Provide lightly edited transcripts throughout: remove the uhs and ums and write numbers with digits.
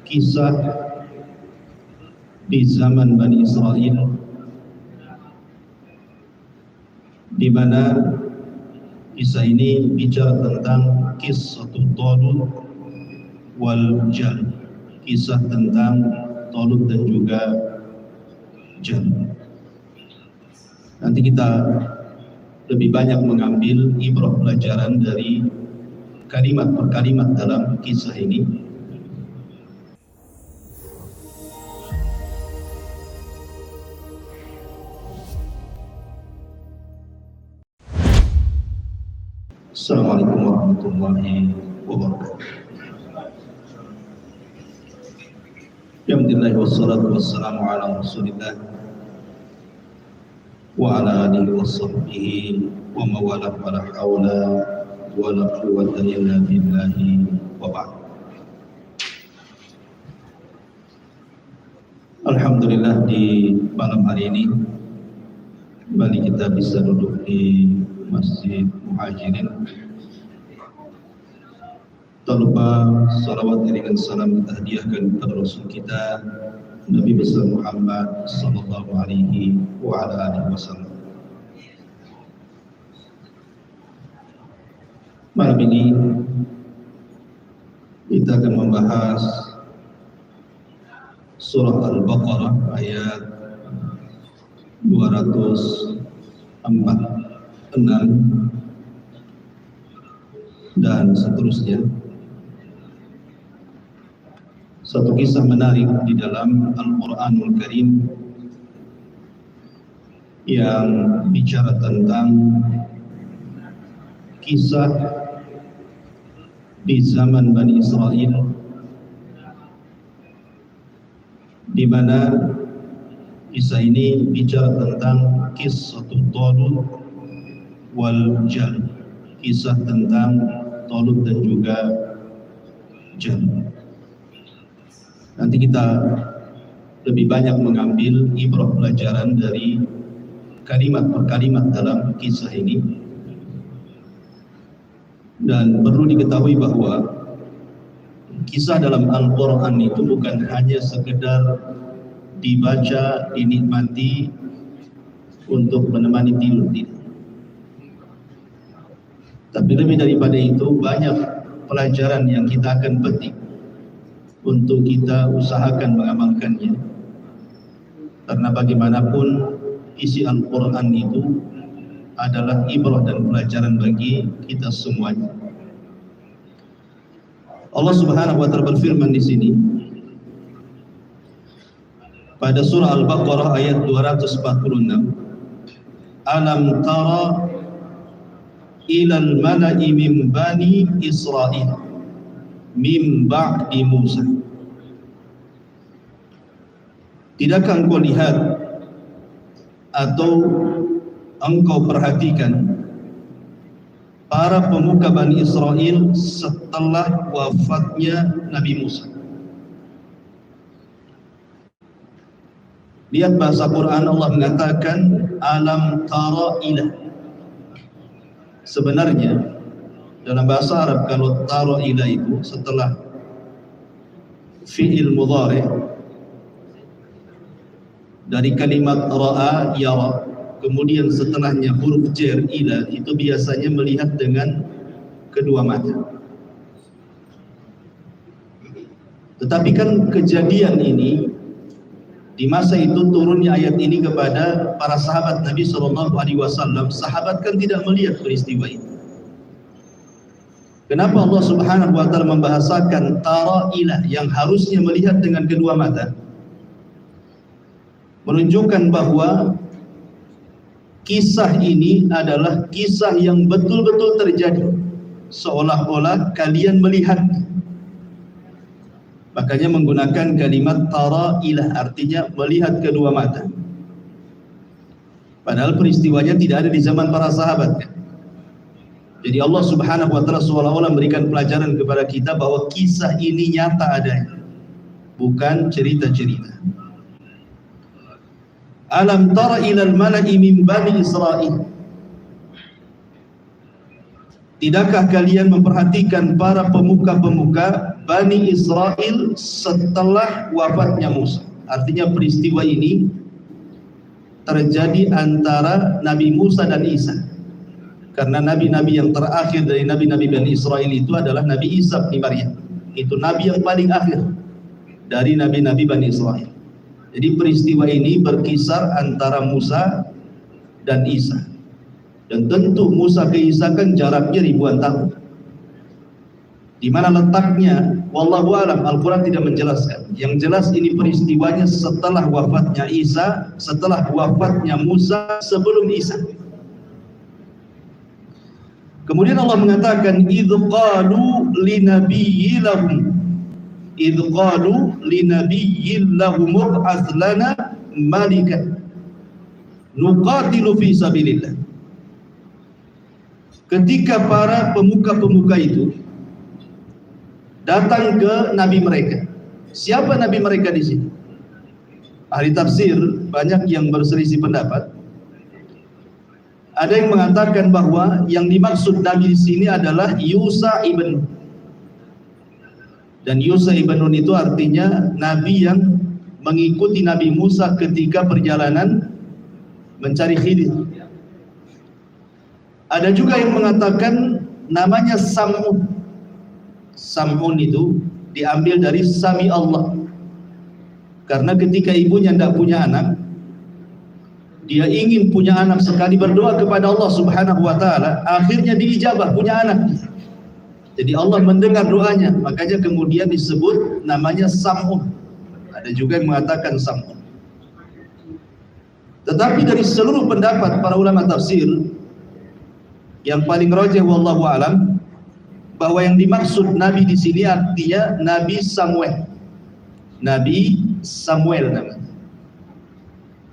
kisah di zaman Bani Israel, di mana kisah ini bicara tentang kisah Talut wal Jalud, kisah tentang Talut dan juga Jalud. Nanti kita lebih banyak mengambil ibrah pelajaran dari kalimat per kalimat dalam kisah ini. Assalamualaikum warahmatullahi wabarakatuh. Alhamdulillah wassalatu wassalamu ala Rasulillah wa ala alihi wa sahbihi wa mawalah wa la hawla wa la quwwata illa billahi wa ba'd. Alhamdulillah di malam hari ini kembali kita bisa duduk di Masjid Muhajirin. Tak lupa salawat dan salam kita hadiahkan kepada Rasul kita Nabi besar Muhammad sallallahu alaihi wa ala alihi wasallam. Malam ini kita akan membahas surah Al-Baqarah ayat 246 dan seterusnya. Satu kisah menarik di dalam Al-Quranul Karim yang bicara tentang kisah di zaman Bani Israel, di mana kisah ini bicara tentang kisah Talut wal Jalud, kisah tentang Talut dan juga Jalud. Nanti kita lebih banyak mengambil ibrah pelajaran dari kalimat per kalimat dalam kisah ini. Dan perlu diketahui bahwa kisah dalam Al-Quran itu bukan hanya sekedar dibaca, dinikmati untuk menemani tidur, tidak. Tapi lebih daripada itu, banyak pelajaran yang kita akan petik untuk kita usahakan mengamalkannya. Karena bagaimanapun isi Al-Quran itu adalah ibrah dan pelajaran bagi kita semuanya. Allah Subhanahu wa taala berfirman di sini pada surah Al-Baqarah ayat 246, Alam tara ilal mala'i min bani Israel min ba'di Musa. Tidakkah engkau lihat atau engkau perhatikan para pemuka Bani Israel setelah wafatnya Nabi Musa? Lihat bahasa Quran, Allah mengatakan alam tara ila. Sebenarnya dalam bahasa Arab kalau tara ila itu setelah fi'il mudhari' dari kalimat ra'a yara, kemudian setelahnya huruf jar ila, itu biasanya melihat dengan kedua mata. Tetapi kan kejadian ini di masa itu turunnya ayat ini kepada para sahabat Nabi SAW. Sahabat kan tidak melihat peristiwa itu. Kenapa Allah Subhanahu wa taala membahasakan tara ila yang harusnya melihat dengan kedua mata? Menunjukkan bahwa kisah ini adalah kisah yang betul-betul terjadi, seolah-olah kalian melihat. Makanya menggunakan kalimat tara ilah, artinya melihat kedua mata. Padahal peristiwanya tidak ada di zaman para sahabat. Jadi Allah Subhanahu wa taala seolah-olah memberikan pelajaran kepada kita bahwa kisah ini nyata adanya, bukan cerita-cerita. Alam tara ilal mala'i min bani Israel. Tidakkah kalian memperhatikan para pemuka-pemuka Bani Israel setelah wafatnya Musa. Artinya peristiwa ini terjadi antara Nabi Musa dan Isa. Karena nabi-nabi yang terakhir dari nabi-nabi Bani Israel itu adalah Nabi Isa bin Maryam. Itu nabi yang paling akhir dari nabi-nabi Bani Israel. Jadi peristiwa ini berkisar antara Musa dan Isa. Dan tentu Musa ke Isa kan jaraknya ribuan tahun. Di mana letaknya? Wallahu a'lam, Al-Quran tidak menjelaskan. Yang jelas ini peristiwanya setelah wafatnya Isa, setelah wafatnya Musa, sebelum Isa. Kemudian Allah mengatakan, idh qalu linabiyyi lahum, idh qalu linabiyyi lahum ub'ats lana malikan nuqatilu fi sabilillah. Ketika para pemuka-pemuka itu datang ke nabi mereka. Siapa nabi mereka di sini? Ahli tafsir banyak yang berselisih pendapat. Ada yang mengatakan bahwa yang dimaksud nabi di sini adalah Yusha ibn Nun. Dan Yusha ibn Nun itu artinya nabi yang mengikuti Nabi Musa ketika perjalanan mencari Khidir. Ada juga yang mengatakan namanya Sam'un. Sam'un itu diambil dari Sami Allah. Karena ketika ibunya tidak punya anak, dia ingin punya anak, sekali berdoa kepada Allah Subhanahu wa taala, akhirnya diijabah punya anak. Jadi Allah mendengar doanya, makanya kemudian disebut namanya Sam'un. Ada juga yang mengatakan Sam'un. Tetapi dari seluruh pendapat para ulama tafsir, yang paling rajih wallahu alam, bahwa yang dimaksud nabi di sini artinya Nabi Samuel. Nabi Samuel namanya.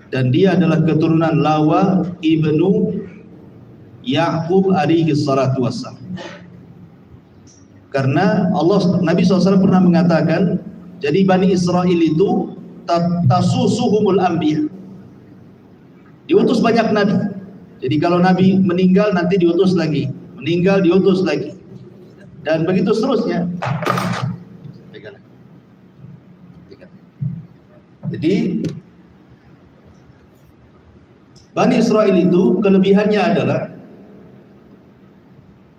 Dan dia adalah keturunan Lawa ibnu Ya'qub alaihi salatu wassalam. Karena Nabi SAW pernah mengatakan, jadi Bani Israel itu tasusuhumul anbiya. Diutus banyak nabi. Jadi kalau nabi meninggal nanti diutus lagi, meninggal diutus lagi. Dan begitu seterusnya. Jadi Bani Israel itu kelebihannya adalah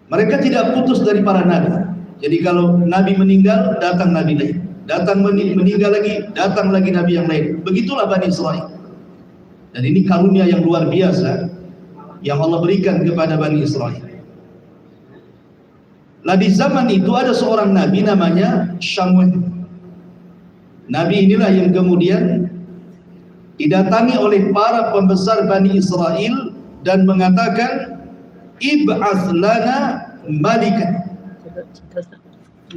mereka tidak putus dari para nabi. Jadi kalau nabi meninggal, datang nabi lain. Datang meninggal lagi, datang lagi nabi yang lain. Begitulah Bani Israel. Dan ini karunia yang luar biasa yang Allah berikan kepada Bani Israel. Lah di zaman itu ada seorang nabi namanya Samuel. Nabi inilah yang kemudian didatangi oleh para pembesar Bani Israel dan mengatakan, ib'ats lana malikan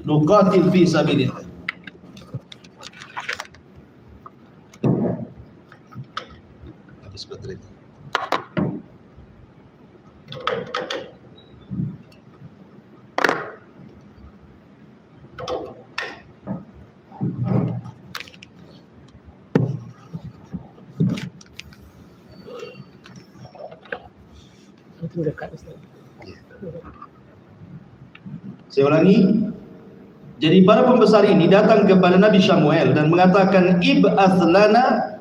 nuqatil fi sabilillah. Habis baterai. Saya ulangi. Jadi para pembesar ini datang kepada Nabi Samuel dan mengatakan, ib'ats lana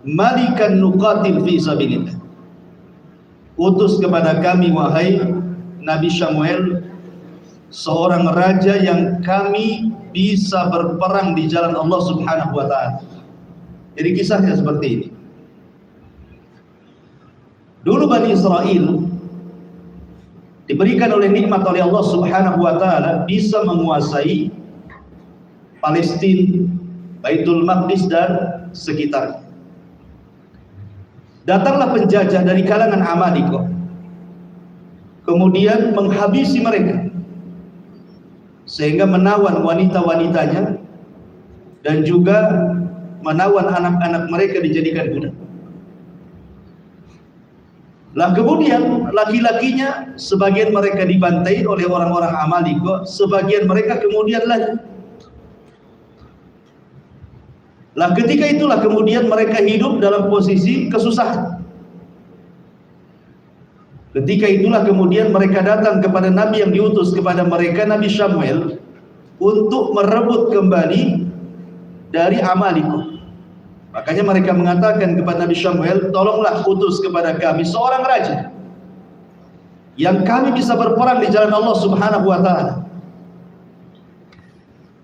malikan nuqatil fi sabilillah. Utus kepada kami wahai Nabi Samuel seorang raja yang kami bisa berperang di jalan Allah Subhanahu wa taala. Jadi kisahnya seperti ini. Dulu Bani Israel diberikan oleh nikmat oleh Allah Subhanahu wa taala bisa menguasai Palestina, Baitul Maqdis dan sekitar. Datanglah penjajah dari kalangan Amalika, kemudian menghabisi mereka, sehingga menawan wanita-wanitanya dan juga menawan anak-anak mereka dijadikan budak. Lah kemudian laki-lakinya sebagian mereka dibantai oleh orang-orang Amalika, sebagian mereka kemudian lari. Lah ketika itulah kemudian mereka hidup dalam posisi kesusahan. Ketika itulah kemudian mereka datang kepada Nabi yang diutus kepada mereka, Nabi Samuel, untuk merebut kembali dari amalikum. Makanya mereka mengatakan kepada Nabi Syamuel, tolonglah utus kepada kami seorang raja yang kami bisa berperang di jalan Allah Subhanahu wa ta'ala.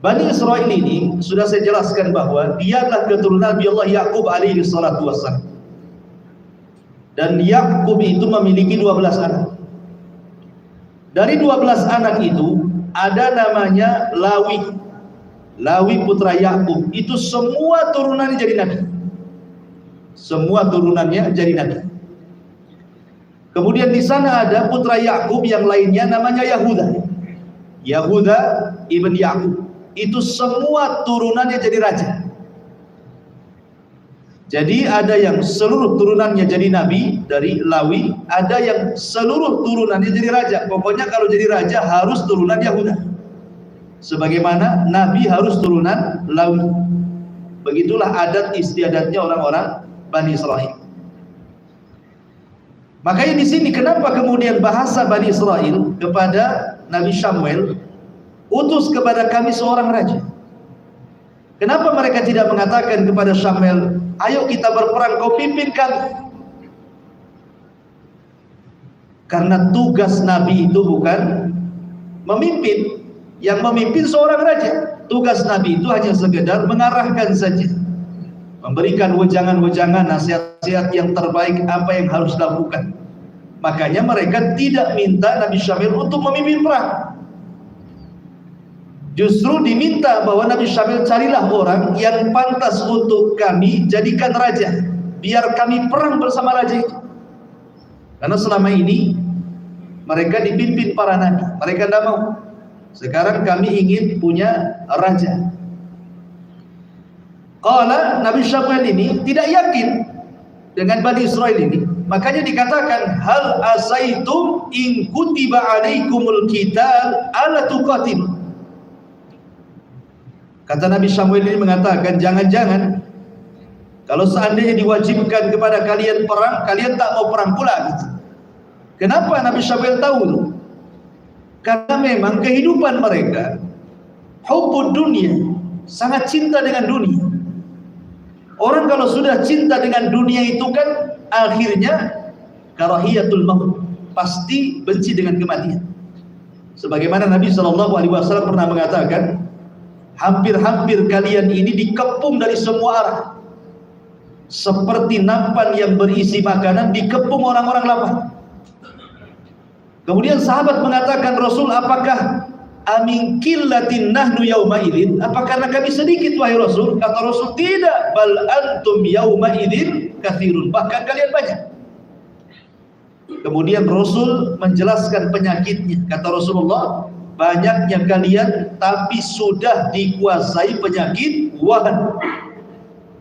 Bani Israel ini sudah saya jelaskan bahwa dia adalah keturunan Nabi Allah Yakub alaihi salatu wassalam. Dan Yakub itu memiliki 12 anak. Dari 12 anak itu ada namanya Lawi. Lawi putra Yakub. Itu semua turunannya jadi nabi. Semua turunannya jadi nabi. Kemudian di sana ada putra Yakub yang lainnya namanya Yahuda. Yahuda ibn Yakub. Itu semua turunannya jadi raja. Jadi ada yang seluruh turunannya jadi nabi dari Lawi, ada yang seluruh turunannya jadi raja. Pokoknya kalau jadi raja harus turunan Yahuda. Sebagaimana nabi harus turunan Lawi. Begitulah adat istiadatnya orang-orang Bani Israel. Makanya di sini kenapa kemudian bahasa Bani Israel kepada Nabi Syamuel, utus kepada kami seorang raja. Kenapa mereka tidak mengatakan kepada Syamuel, ayo kita berperang, kau pimpin kami? Karena tugas Nabi itu bukan memimpin. Yang memimpin seorang raja. Tugas Nabi itu hanya sekedar mengarahkan saja, memberikan wejangan-wejangan, nasihat-nasihat yang terbaik apa yang harus dilakukan. Makanya mereka tidak minta Nabi Syamuel untuk memimpin perang. Justru diminta bahwa Nabi Syamuel, carilah orang yang pantas untuk kami jadikan raja, biar kami perang bersama raja itu. Karena selama ini mereka dipimpin para nabi, mereka tidak mau. Sekarang kami ingin punya raja. Qala, Nabi Syamuel ini tidak yakin dengan Bani Israel ini. Makanya dikatakan, hal asaitum in kutiba alaikumul qital ala tuqatil. Kata Nabi Syamuel ini mengatakan, jangan-jangan kalau seandainya diwajibkan kepada kalian perang, kalian tak mau perang pula gitu. Kenapa Nabi Syamuel tahu itu? Karena memang kehidupan mereka hubbud dunia, sangat cinta dengan dunia. Orang kalau sudah cinta dengan dunia itu kan akhirnya karahiyatul maut, pasti benci dengan kematian. Sebagaimana Nabi SAW pernah mengatakan, hampir-hampir kalian ini dikepung dari semua arah, seperti nampan yang berisi makanan dikepung orang-orang lapar. Kemudian sahabat mengatakan, Rasul, apakah amin killatin nahnu yauma idzin? Apa karena kami sedikit wahai Rasul? Kata Rasul, tidak, bal antum yauma idzin katsirun, bahkan kalian banyak. Kemudian Rasul menjelaskan penyakitnya. Kata Rasulullah, banyaknya kalian tapi sudah dikuasai penyakit wahan.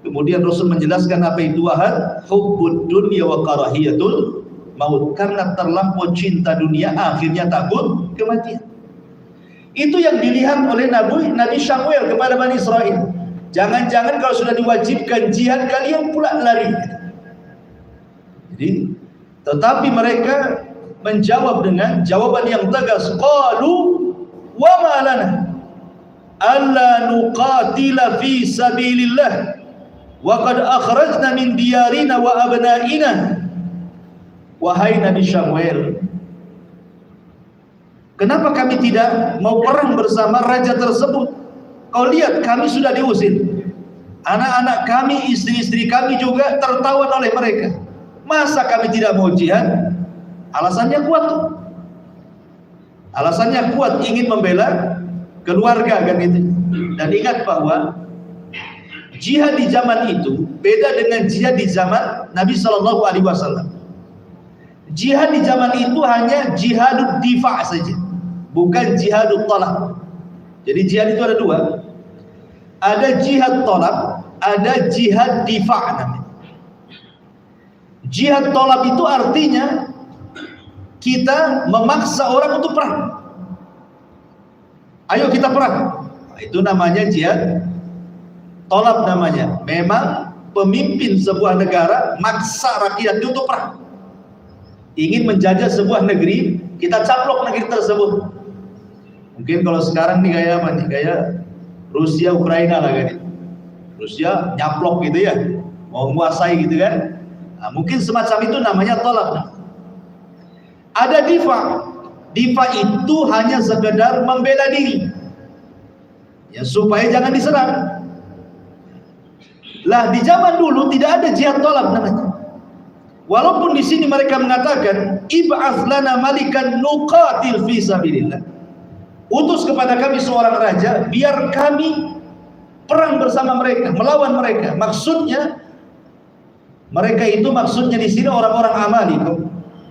Kemudian Rasul menjelaskan apa itu wahan, hubbud dunya wa karahiyatul maut, karena terlampau cinta dunia akhirnya takut kematian. Itu yang dilihat oleh Nabi Syamuel kepada Bani Israel. Jangan-jangan kalau sudah diwajibkan jihad kalian pula lari. Jadi, tetapi mereka menjawab dengan jawaban yang tegas. Qalu wa ma lana alla nuqatila fi sabilillah wa qad akhrajna min diyarina wa abnaina. Wahai Nabi Syamuel, kenapa kami tidak mau perang bersama raja tersebut? Kau lihat kami sudah diusir, anak-anak kami, istri-istri kami juga tertawan oleh mereka. Masa kami tidak mau jihad? Alasannya kuat tuh. Alasannya kuat, ingin membela keluarga kan itu. Dan ingat bahwa jihad di zaman itu beda dengan jihad di zaman Nabi SAW. Jihad di zaman itu hanya jihadud difa' saja, bukan jihadut talab. Jadi jihad itu ada dua. Ada jihad talab, ada jihad difa' namanya. Jihad talab itu artinya kita memaksa orang untuk perang. Ayo kita perang. Itu namanya jihad talab namanya. Memang pemimpin sebuah negara maksa rakyatnya untuk perang. Ingin menjajah sebuah negeri, kita caplok negeri tersebut. Mungkin kalau sekarang nih kayak apa nih? Kayak Rusia Ukraina lah kan. Rusia nyaplok gitu ya, mau menguasai gitu kan. Nah, mungkin semacam itu namanya tolak. Ada difa. Difa itu hanya sekedar membela diri, ya supaya jangan diserang. Lah di zaman dulu tidak ada jihad tolak namanya. Walaupun di sini mereka mengatakan ib'ats lana malikan nuqatil fi sabilillah. Utus kepada kami seorang raja biar kami perang bersama mereka, melawan mereka. Maksudnya mereka itu maksudnya di sini orang-orang Amali.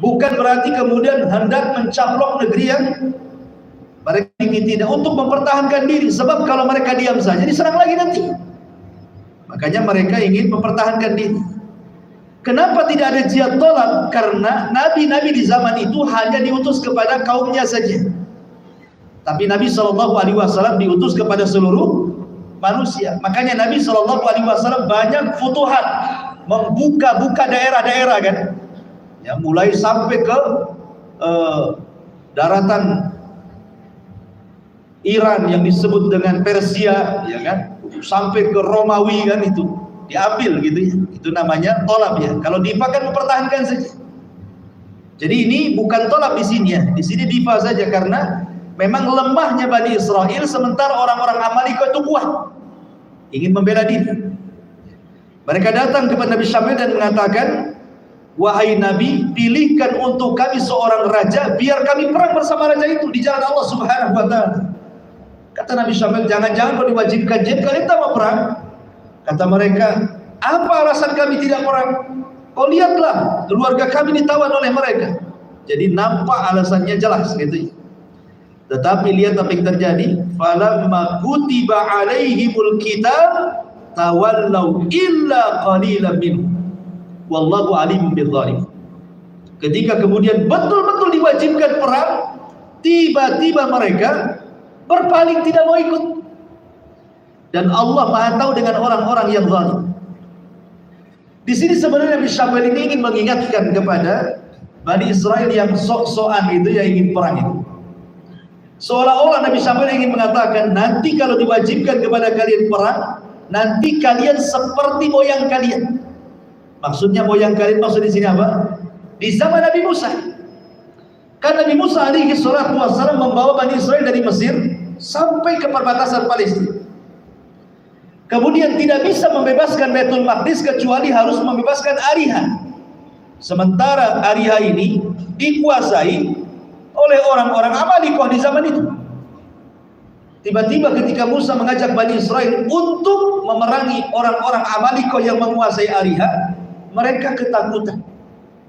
Bukan berarti kemudian hendak mencaplok negeri yang mereka ingin, tidak, untuk mempertahankan diri. Sebab kalau mereka diam saja diserang lagi nanti. Makanya mereka ingin mempertahankan diri. Kenapa tidak ada jihad tolak? Karena nabi-nabi di zaman itu hanya diutus kepada kaumnya saja. Tapi Nabi SAW diutus kepada seluruh manusia. Makanya Nabi SAW banyak futuhat, membuka-buka daerah-daerah kan. Ya, mulai sampai ke daratan Iran yang disebut dengan Persia, ya kan, sampai ke Romawi kan, itu diambil gitu ya. Itu namanya tolak ya. Kalau difa kan mempertahankan saja. Jadi ini bukan tolak di sini ya. Di sini difa saja karena memang lemahnya Bani Israel, sementara orang-orang Amalika itu kuat, ingin membela diri. Mereka datang kepada Nabi Syamil dan mengatakan, wahai Nabi, pilihkan untuk kami seorang raja biar kami perang bersama raja itu di jalan Allah Subhanahu wa taala. Kata Nabi Syamil, jangan-jangan kalau diwajibkan jihad kalian tak mau perang. Kata mereka, apa alasan kami tidak perang? Kau lihatlah, keluarga kami ditawan oleh mereka. Jadi nampak alasannya jelas gitu. Tetapi lihat apa yang terjadi. Falamma kutiba alaihimul kitab tawallau illa qalilan minhum. Wallahu alim bidzalimin. Ketika kemudian betul-betul diwajibkan perang, tiba-tiba mereka berpaling, tidak mau ikut. Dan Allah Maha tahu dengan orang-orang yang zalim. Di sini sebenarnya Nabi Syamil ini ingin mengingatkan kepada Bani Israel yang sok-sokan itu, yang ingin perang itu. Seolah-olah Nabi Syamil ingin mengatakan, nanti kalau diwajibkan kepada kalian perang, nanti kalian seperti moyang kalian. Maksudnya moyang kalian, maksud di sini apa? Di zaman Nabi Musa. Kan Nabi Musa alaihi salatu wassalam membawa Bani Israel dari Mesir sampai ke perbatasan Palestina. Kemudian tidak bisa membebaskan Baitul Maqdis kecuali harus membebaskan Ariha. Sementara Ariha ini dikuasai oleh orang-orang Amalikoh di zaman itu. Tiba-tiba ketika Musa mengajak Bani Israel untuk memerangi orang-orang Amalikoh yang menguasai Ariha, mereka ketakutan.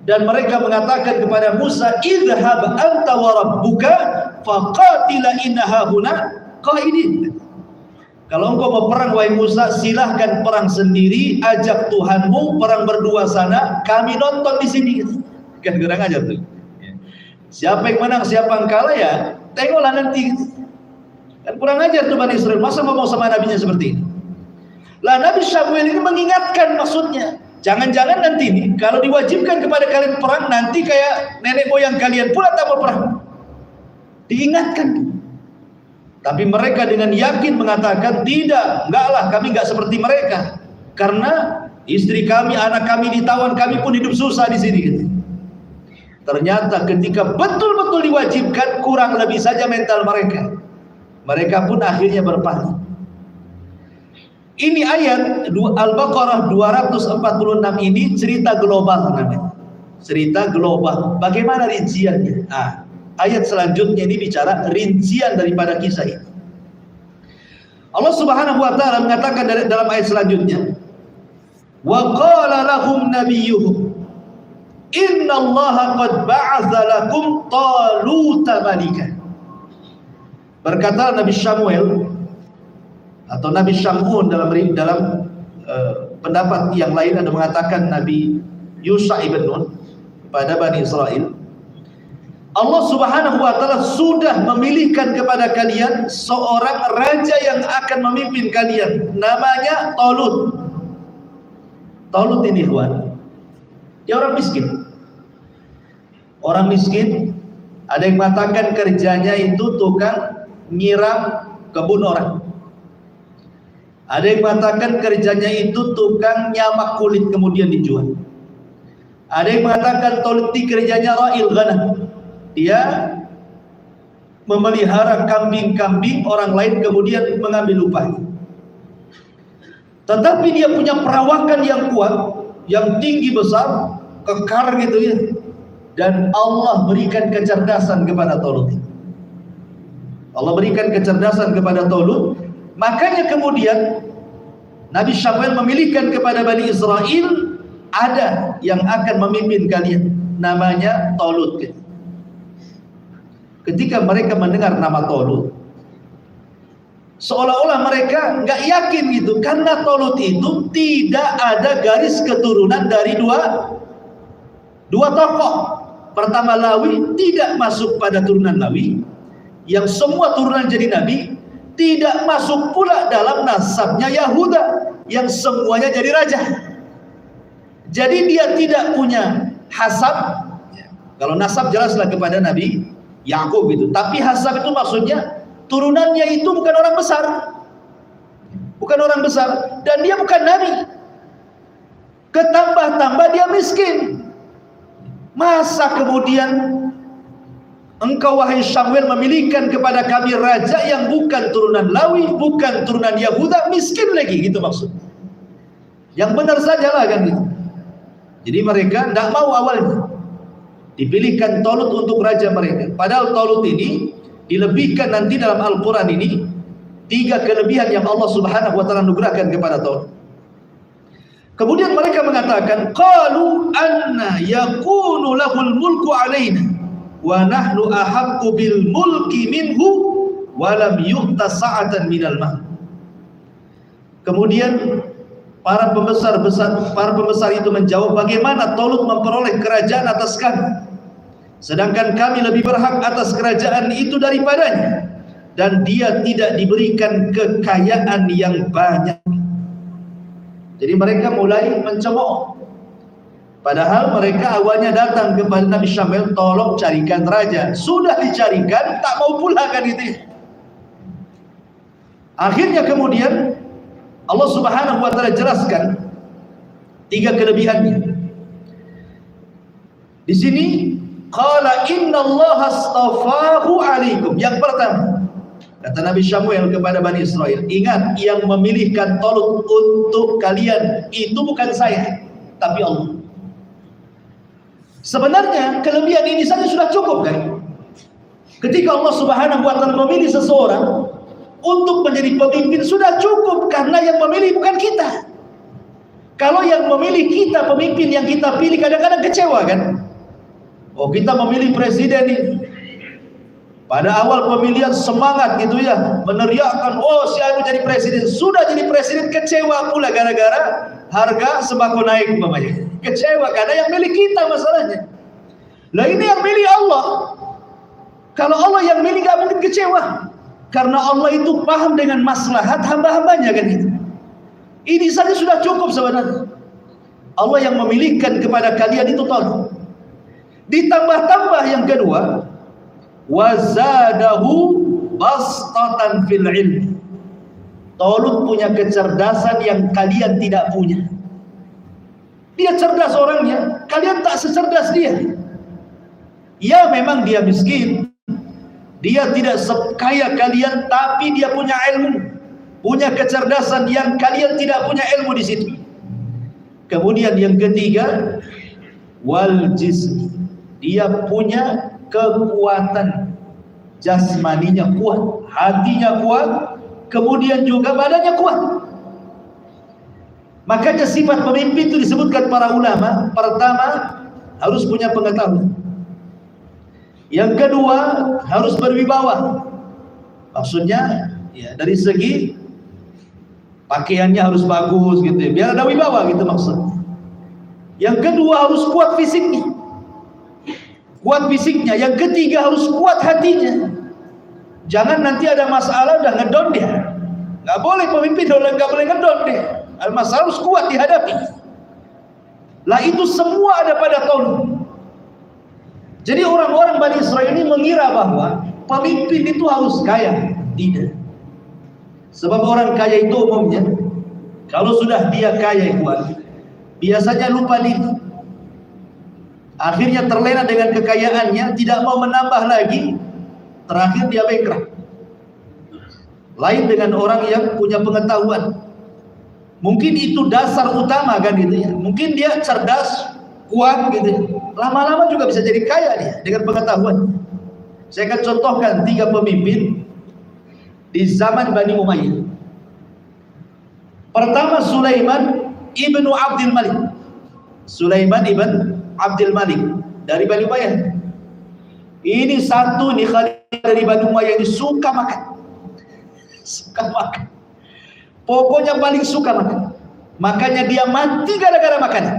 Dan mereka mengatakan kepada Musa, idhhab anta wa rabbuka faqatila inna hahuna qa'idin. Kalau engkau mau perang wahai Musa, silahkan perang sendiri, ajak Tuhanmu perang berdua sana, kami nonton di sini. Kan kurang ajar tuh. Siapa yang menang, siapa yang kalah ya tengoklah nanti. Kan kurang ajar tuh Bani Israel, masa ngomong sama nabinya seperti ini. Lah Nabi Syamil ini mengingatkan, maksudnya jangan-jangan nanti ini kalau diwajibkan kepada kalian perang, nanti kayak nenek moyang kalian pula tak mau perang. Diingatkan. Tapi mereka dengan yakin mengatakan, tidak, enggaklah, kami enggak seperti mereka. Karena istri kami, anak kami ditawan, kami pun hidup susah di sini. Ternyata ketika betul-betul diwajibkan, kurang lebih saja mental mereka. Mereka pun akhirnya berpaling. Ini ayat Al-Baqarah 246 ini cerita global namanya. Cerita global. Bagaimana rinciannya? Ayat selanjutnya ini bicara rincian daripada kisah ini. Allah Subhanahu wa taala mengatakan dalam ayat selanjutnya, wa qala lahum nabiyyuhum innallaha qad ba'atha lakum taluta malika. Berkata Nabi Samuel atau Nabi Syamun dalam pendapat yang lain ada mengatakan Nabi Yusha ibn Nun kepada Bani Israel, Allah Subhanahu wa taala sudah memilihkan kepada kalian seorang raja yang akan memimpin kalian, namanya Talut. Talut ini dia orang miskin. Orang miskin, ada yang mengatakan kerjanya itu tukang nyiram kebun orang. Ada yang mengatakan kerjanya itu tukang nyamak kulit kemudian dijual. Ada yang mengatakan Talut kerjanya ra'il ghanam. Dia memelihara kambing-kambing orang lain kemudian mengambil upah. Tetapi dia punya perawakan yang kuat, yang tinggi besar, kekar gitu ya. Dan Allah berikan kecerdasan kepada Talut. Allah berikan kecerdasan kepada Talut. Makanya kemudian Nabi Syamil memilihkan kepada Bani Israel, ada yang akan memimpin kalian, namanya Talut. Ketika mereka mendengar nama Talut, seolah-olah mereka nggak yakin gitu, karena Talut itu tidak ada garis keturunan dari dua tokoh. Pertama Lawi tidak masuk pada turunan Lawi, yang semua turunan jadi nabi. Tidak masuk pula dalam nasabnya Yahuda yang semuanya jadi raja. Jadi dia tidak punya hasab. Kalau nasab jelaslah kepada Nabi Yakub itu. Tapi hasab itu maksudnya turunannya itu bukan orang besar. Bukan orang besar. Dan dia bukan nabi. Ketambah-tambah dia miskin. Masa kemudian engkau wahai Syamwil memilihkan kepada kami raja yang bukan turunan Lawi, bukan turunan Yahuda, miskin lagi, gitu maksud. Yang benar sajalah kan gitu. Jadi mereka tidak mau awalnya. Dipilihkan Talut untuk raja mereka. Padahal Talut ini dilebihkan nanti dalam Al-Quran ini 3 kelebihan yang Allah Subhanahu wa taala anugerahkan kepada Talut. Kemudian mereka mengatakan, qalu anna yakunu lahul mulku alaina wa nahnu ahaqqu bil mulki minhu wa lam yu'ta sa'atan minal mal. Kemudian para pembesar itu menjawab, bagaimana Talut memperoleh kerajaan atas kami, sedangkan kami lebih berhak atas kerajaan itu daripadanya, dan dia tidak diberikan kekayaan yang banyak. Jadi mereka mulai mencemooh. Padahal mereka awalnya datang kepada Nabi Syamil, tolong carikan raja. Sudah dicarikan, tak mau pula kan itu. Akhirnya kemudian Allah Subhanahu wa taala jelaskan 3 kelebihannya. Di sini qala innallaha astafahu alaikum. Yang pertama, kata Nabi Syamil kepada Bani Israel, ingat yang memilihkan Talut untuk kalian itu bukan saya, tapi Allah. Sebenarnya kelebihan ini saja sudah cukup kan? Ketika Allah Subhanahu wa taala memilih seseorang untuk menjadi pemimpin sudah cukup, karena yang memilih bukan kita. Kalau yang memilih kita, pemimpin yang kita pilih kadang-kadang kecewa kan? Oh, kita memilih presiden ini. Pada awal pemilihan semangat gitu ya, meneriakkan, oh si Anu jadi presiden. Sudah jadi presiden kecewa pula gara-gara harga sembako naik umpamanya. Kecewa karena yang milih kita masalahnya. Lah ini yang milih Allah. Kalau Allah yang milih gak mungkin kecewa, karena Allah itu paham dengan maslahat hamba-hambanya kan itu. Ini saja sudah cukup sebenarnya. Allah yang memilihkan kepada kalian itu tolong. Ditambah-tambah yang kedua, wazadahu bastatan fil ilmi. Talut punya kecerdasan yang kalian tidak punya. Dia cerdas orangnya, kalian tak secerdas dia. Ya memang dia miskin, dia tidak sekaya kalian, tapi dia punya ilmu, punya kecerdasan yang kalian tidak punya ilmu di situ. Kemudian yang ketiga, wal jism, dia punya kekuatan jasmaninya kuat, hatinya kuat, kemudian juga badannya kuat. Makanya sifat pemimpin itu disebutkan para ulama, pertama harus punya pengetahuan, yang kedua harus berwibawa. Maksudnya ya dari segi pakaiannya harus bagus gitu ya, biar ada wibawa gitu maksudnya. Yang kedua harus kuat fisiknya, kuat fisiknya. Yang ketiga harus kuat hatinya. Jangan nanti ada masalah udah ngedon dia. Nggak boleh pemimpin, nggak boleh ngedon dia. Masalah harus kuat dihadapi. Lah itu semua ada pada Talut. Jadi orang-orang Bani Israel ini mengira bahwa pemimpin itu harus kaya. Tidak. Sebab orang kaya itu umumnya, kalau sudah dia kaya kuat, biasanya lupa diri. Akhirnya terlena dengan kekayaannya, tidak mau menambah lagi. Terakhir dia bankrupt. Lain dengan orang yang punya pengetahuan. Mungkin itu dasar utama kan gitu ya. Mungkin dia cerdas, kuat gitu. Lama-lama juga bisa jadi kaya dia dengan pengetahuan. Saya akan contohkan 3 pemimpin di zaman Bani Umayyah. Pertama, Sulaiman ibnu Abdul Malik. Sulaiman ibn Abdul Malik dari Bani Umayyah. Ini satu nih khalifah dari Bani Umayyah ini suka makan. Suka makan. Pokoknya paling suka makan. Makanya dia mati gara-gara makanan.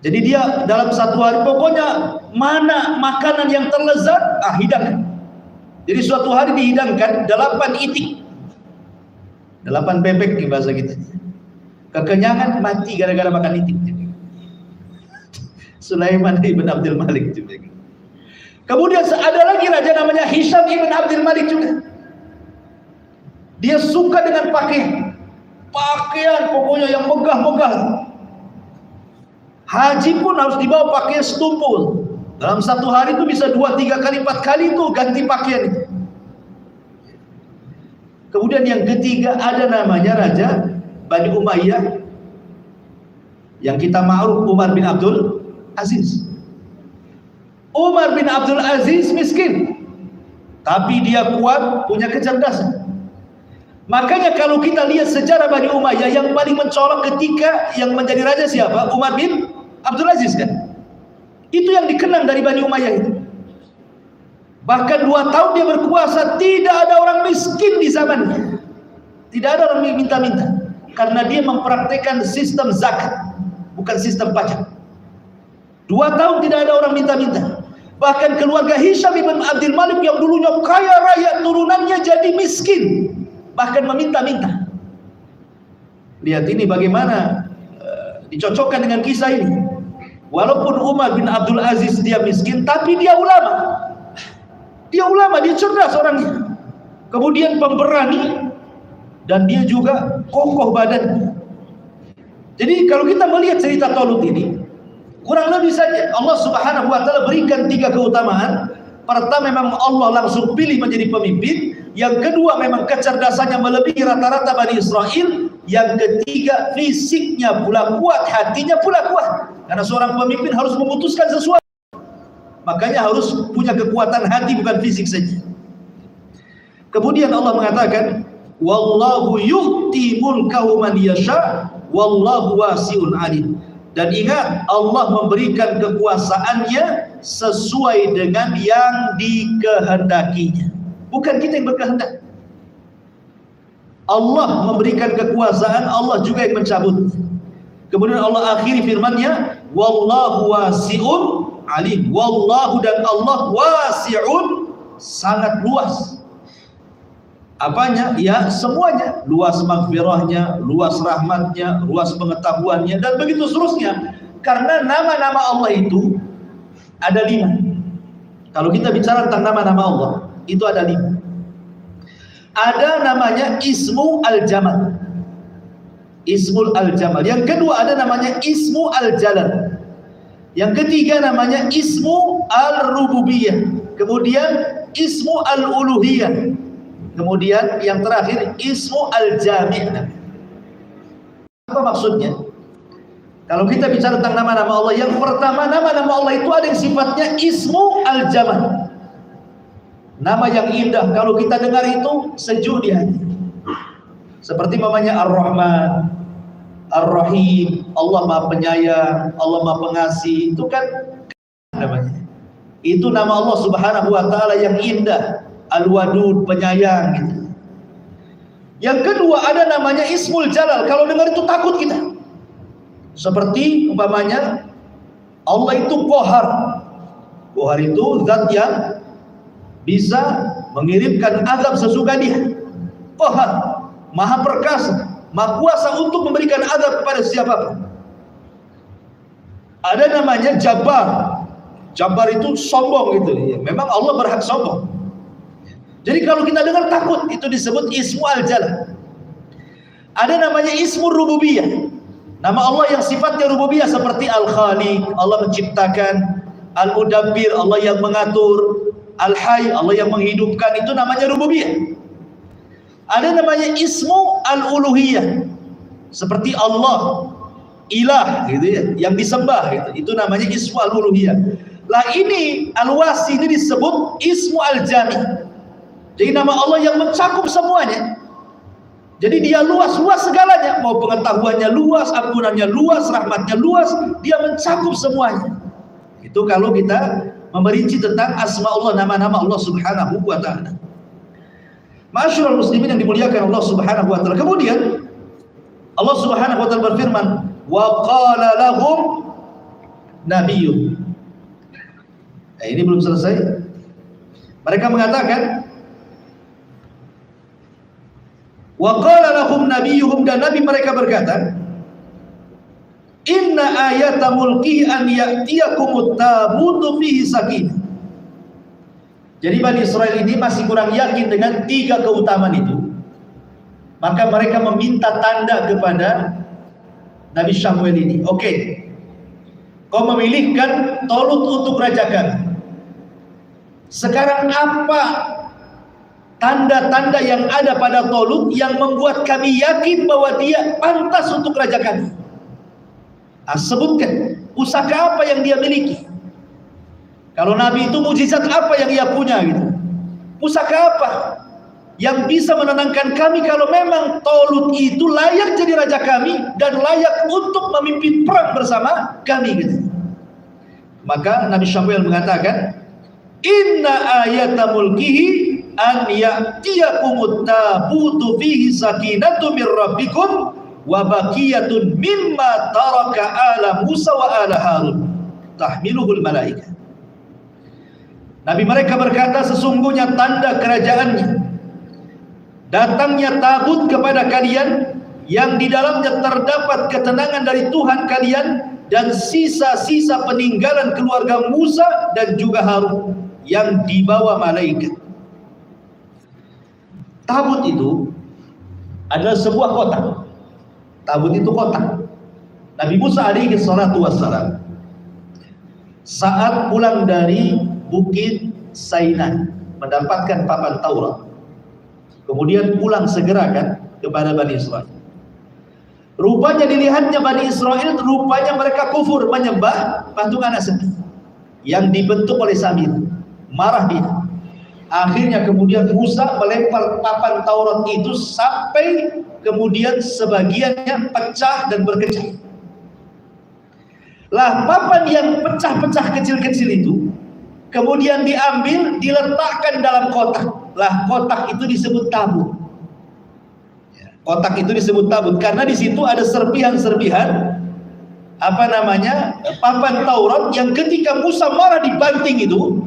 Jadi dia dalam satu hari pokoknya mana makanan yang terlezat, hidangkan. Jadi suatu hari dihidangkan 8 itik, 8 bebek di bahasa kita. Kekenyangan, mati gara-gara makan itik. Sulaiman ibn Abdul Malik juga. Kemudian ada lagi raja namanya Hisham ibn Abdul Malik juga. Dia suka dengan pakaian pokoknya yang megah-megah. Haji pun harus dibawa pakaian setumpul. Dalam satu hari itu bisa 2, 3 kali, 4 kali itu ganti pakaian. Kemudian yang ketiga ada namanya Raja Bani Umayyah yang kita ma'ruf Umar bin Abdul Aziz. Umar bin Abdul Aziz miskin, tapi dia kuat, punya kecerdasan. Makanya kalau kita lihat sejarah Bani Umayyah, yang paling mencolok ketika yang menjadi raja siapa? Umar bin Abdul Aziz kan? Itu yang dikenang dari Bani Umayyah itu. Bahkan 2 tahun dia berkuasa, tidak ada orang miskin di zamannya. Tidak ada orang minta-minta. Karena dia mempraktikkan sistem zakat, bukan sistem pajak. 2 tahun tidak ada orang minta-minta. Bahkan keluarga Hisham ibn Abdul Malik yang dulunya kaya raya, turunannya jadi miskin, bahkan meminta-minta. Lihat ini bagaimana dicocokkan dengan kisah ini. Walaupun Umar bin Abdul Aziz dia miskin, tapi dia ulama. Dia ulama, dia cerdas orangnya. Kemudian pemberani, dan dia juga kokoh badannya. Jadi kalau kita melihat cerita Talut ini, kurang lebih saja Allah Subhanahu wa taala berikan 3 keutamaan. Pertama, memang Allah langsung pilih menjadi pemimpin. Yang kedua, memang kecerdasannya melebihi rata-rata Bani Israel. Yang ketiga, fisiknya pula kuat, hatinya pula kuat. Karena seorang pemimpin harus memutuskan sesuatu, makanya harus punya kekuatan hati, bukan fisik saja. Kemudian Allah mengatakan, wallahu yu'ti mulkahu man yasha wallahu wasi'un alim. Dan ingat, Allah memberikan kekuasaannya sesuai dengan yang dikehendakinya, bukan kita yang berkehendak. Allah memberikan kekuasaan, Allah juga yang mencabut. Kemudian Allah akhiri firman-Nya, wallahu wasi'un alim. Wallahu, dan Allah, wasi'un, sangat luas. Apanya? Ya semuanya. Luas maghfirahnya, luas rahmatnya, luas pengetahuannya, dan begitu seterusnya. Karena nama-nama Allah itu ada 5. Kalau kita bicara tentang nama-nama Allah, itu ada 5. Ada namanya Ismu Al-Jamal, Ismul Al-Jamal. Yang kedua ada namanya Ismu Al-Jalal. Yang ketiga namanya Ismu Al-Rububiyah. Kemudian Ismu Al-Uluhiyah. Kemudian yang terakhir Ismu Al-Jami'. Apa maksudnya? Kalau kita bicara tentang nama-nama Allah, yang pertama, nama-nama Allah itu ada yang sifatnya Ismu Al-Jamal, nama yang indah. Kalau kita dengar itu sejuk di hati. Seperti namanya Ar-Rahman, Ar-Rahim, Allah Maha Penyayang, Allah Maha Pengasih. Itu kan namanya. Itu nama Allah Subhanahu wa taala yang indah, Al-Wadud, penyayang gitu. Yang kedua ada namanya Ismul Jalal. Kalau dengar itu takut kita. Seperti umpamanya Allah itu Qahar. Qahar itu zat yang bisa mengirimkan azab sesuka dia. Qahar, Maha Perkasa, Maha Kuasa untuk memberikan azab kepada siapapun. Ada namanya Jabbar. Jabbar itu sombong gitu. Ya, memang Allah berhak sombong. Jadi kalau kita dengar takut, itu disebut ismu al-jalal. Ada namanya ismu rububiyah. Nama Allah yang sifatnya rububiyah seperti Al-Khaliq, Allah menciptakan, Al-Mudabbir, Allah yang mengatur, Al-Hayy, Allah yang menghidupkan, itu namanya rububiyah. Ada namanya ismu al-uluhiyah, seperti Allah, ilah gitu ya, yang disembah gitu. Itu namanya ismu al-uluhiyah. Lah ini al-wasi ini disebut ismu al-jami. Jadi nama Allah yang mencakup semuanya. Jadi dia luas segalanya, mau pengetahuannya luas, ampunannya luas, rahmatnya luas, dia mencakup semuanya. Itu kalau kita memerinci tentang asma Allah, nama-nama Allah Subhanahu wa taala. Ma'asyiral muslimin yang dimuliakan Allah Subhanahu wa taala. Kemudian Allah Subhanahu wa taala berfirman, "Wa qala lahum nabiyyun." Ini belum selesai. Mereka mengatakan, wa qala lahum nabiyyuhum, dan nabi mereka berkata, inna ayata mulkihi an ya'tiyakumut tabutu fihi sakinah. Jadi Bani Israel ini masih kurang yakin dengan 3 keutamaan itu. Maka mereka meminta tanda kepada Nabi Samuel ini. Oke, kau memilihkan Tolut untuk raja kami. Sekarang apa tanda-tanda yang ada pada Tolut yang membuat kami yakin bahwa dia pantas untuk raja kami? Sebutkan pusaka apa yang dia miliki. Kalau Nabi itu mujizat apa yang ia punya gitu. Pusaka apa yang bisa menenangkan kami kalau memang Tolut itu layak jadi raja kami dan layak untuk memimpin perang bersama kami gitu. Maka Nabi Samuel mengatakan, inna ayata mulkihi an ya'tiyakumut tabutu fihi sakinatu mir rabbikum wa baqiyatun mimma taraka ala Musa wa ala Harun tahmiluhul malaikah. Nabi mereka berkata, sesungguhnya tanda kerajaannya datangnya tabut kepada kalian yang di dalamnya terdapat ketenangan dari Tuhan kalian dan sisa-sisa peninggalan keluarga Musa dan juga Harun yang dibawa malaikat. Tabut itu adalah sebuah kotak. Tabut itu kotak. Nabi Musa alaihi salatu wassalam saat pulang dari Bukit Sainai mendapatkan papan Taurat, kemudian pulang segera kan kepada Bani Israel. Rupanya dilihatnya Bani Israel, rupanya mereka kufur menyembah patung anak sepi yang dibentuk oleh Samir. Marah dia. Akhirnya kemudian Musa melempar papan Taurat itu sampai kemudian sebagiannya pecah dan berkecah. Lah papan yang pecah-pecah kecil-kecil itu kemudian diambil, diletakkan dalam kotak. Lah kotak itu disebut tabut. Kotak itu disebut tabut karena di situ ada serpihan-serpihan papan Taurat yang ketika Musa marah dibanting itu,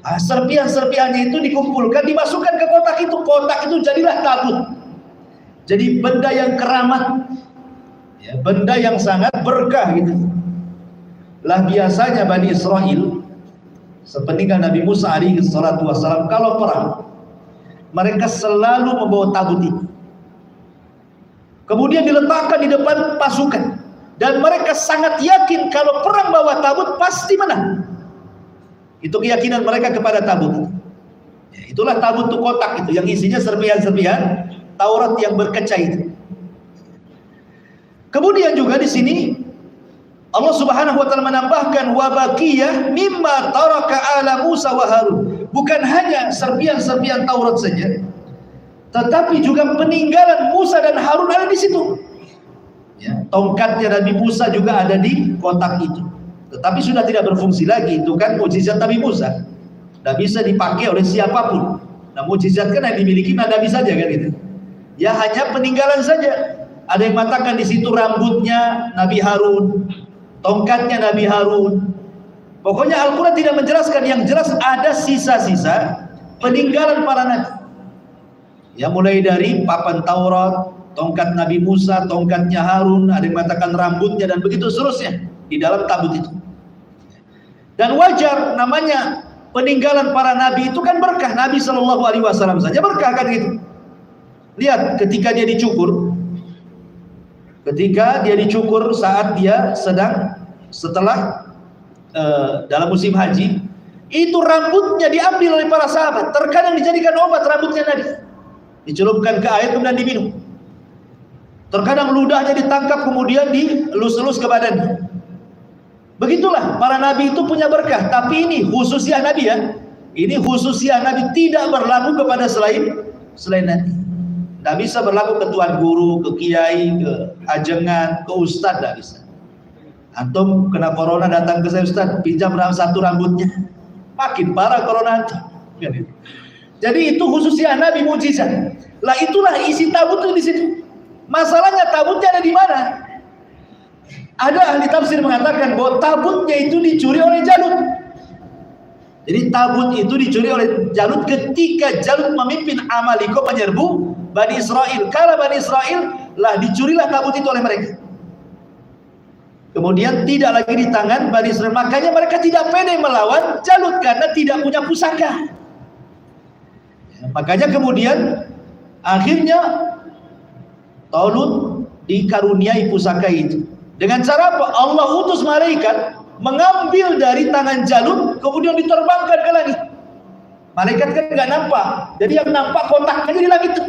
serpihan-serpihannya itu dikumpulkan, dimasukkan ke kotak itu. Kotak itu jadilah tabut. Jadi benda yang keramat, benda yang sangat berkah gitu. Lah biasanya Bani Israel sepeninggal Nabi Musa alaihi salatu wassalam kalau perang mereka selalu membawa tabut itu. Kemudian diletakkan di depan pasukan dan mereka sangat yakin kalau perang bawa tabut pasti menang. Itu keyakinan mereka kepada tabut itu. Itulah tabut itu, kotak itu yang isinya serpihan-serpihan Taurat yang berkecah itu. Kemudian juga di sini Allah Subhanahu wa taala menambahkan wa baqiyah mimma taraka ala Musa wa Harun. Bukan hanya serpihan-serpihan Taurat saja, tetapi juga peninggalan Musa dan Harun ada di situ. Tongkatnya Nabi Musa juga ada di kotak itu. Tetapi sudah tidak berfungsi lagi, itu kan mukjizat Nabi Musa. Tidak bisa dipakai oleh siapapun. Nah, mukjizat kan yang dimiliki Nabi saja kan itu. Ya hanya peninggalan saja. Ada yang mengatakan di situ rambutnya Nabi Harun, tongkatnya Nabi Harun. Pokoknya Al-Quran tidak menjelaskan, yang jelas ada sisa-sisa peninggalan para nabi. Ya mulai dari papan Taurat, tongkat Nabi Musa, tongkatnya Harun, ada yang mengatakan rambutnya dan begitu seterusnya di dalam tabut itu. Dan wajar, namanya peninggalan para nabi itu kan berkah. Nabi Shallallahu Alaihi Wasallam saja berkah kan gitu. Lihat ketika dia dicukur, saat dia setelah dalam musim haji, itu rambutnya diambil oleh para sahabat. Terkadang dijadikan obat rambutnya Nabi, dicelupkan ke air kemudian diminum. Terkadang ludahnya ditangkap kemudian dilus-lus ke badannya. Begitulah para nabi itu punya berkah. Tapi ini khususiah Nabi ya. Ini khususiah Nabi, tidak berlaku kepada selain Nabi. Tidak bisa berlaku ke tuan guru, ke kiai, ke ajengan, ke ustadz, tidak bisa. Antum kena corona datang ke saya, ustadz pinjam satu rambutnya, makin parah corona antum. Jadi itu khususiah Nabi, mujizat. Lah itulah isi tabut itu di situ. Masalahnya tabutnya ada di mana? Ada ahli tafsir mengatakan bahwa tabutnya itu dicuri oleh Jalut. Jadi tabut itu dicuri oleh Jalut ketika Jalut memimpin Amaliko menyerbu Bani Israel. Kala Bani Israel lah dicurilah tabut itu oleh mereka. Kemudian tidak lagi di tangan Bani Israel. Makanya mereka tidak pede melawan Jalut karena tidak punya pusaka. Makanya kemudian akhirnya Talut dikaruniai pusaka itu. Dengan cara apa? Allah utus malaikat mengambil dari tangan Jalut kemudian diterbangkan ke langit. Malaikat kan nggak nampak, jadi yang nampak kotaknya di langit itu.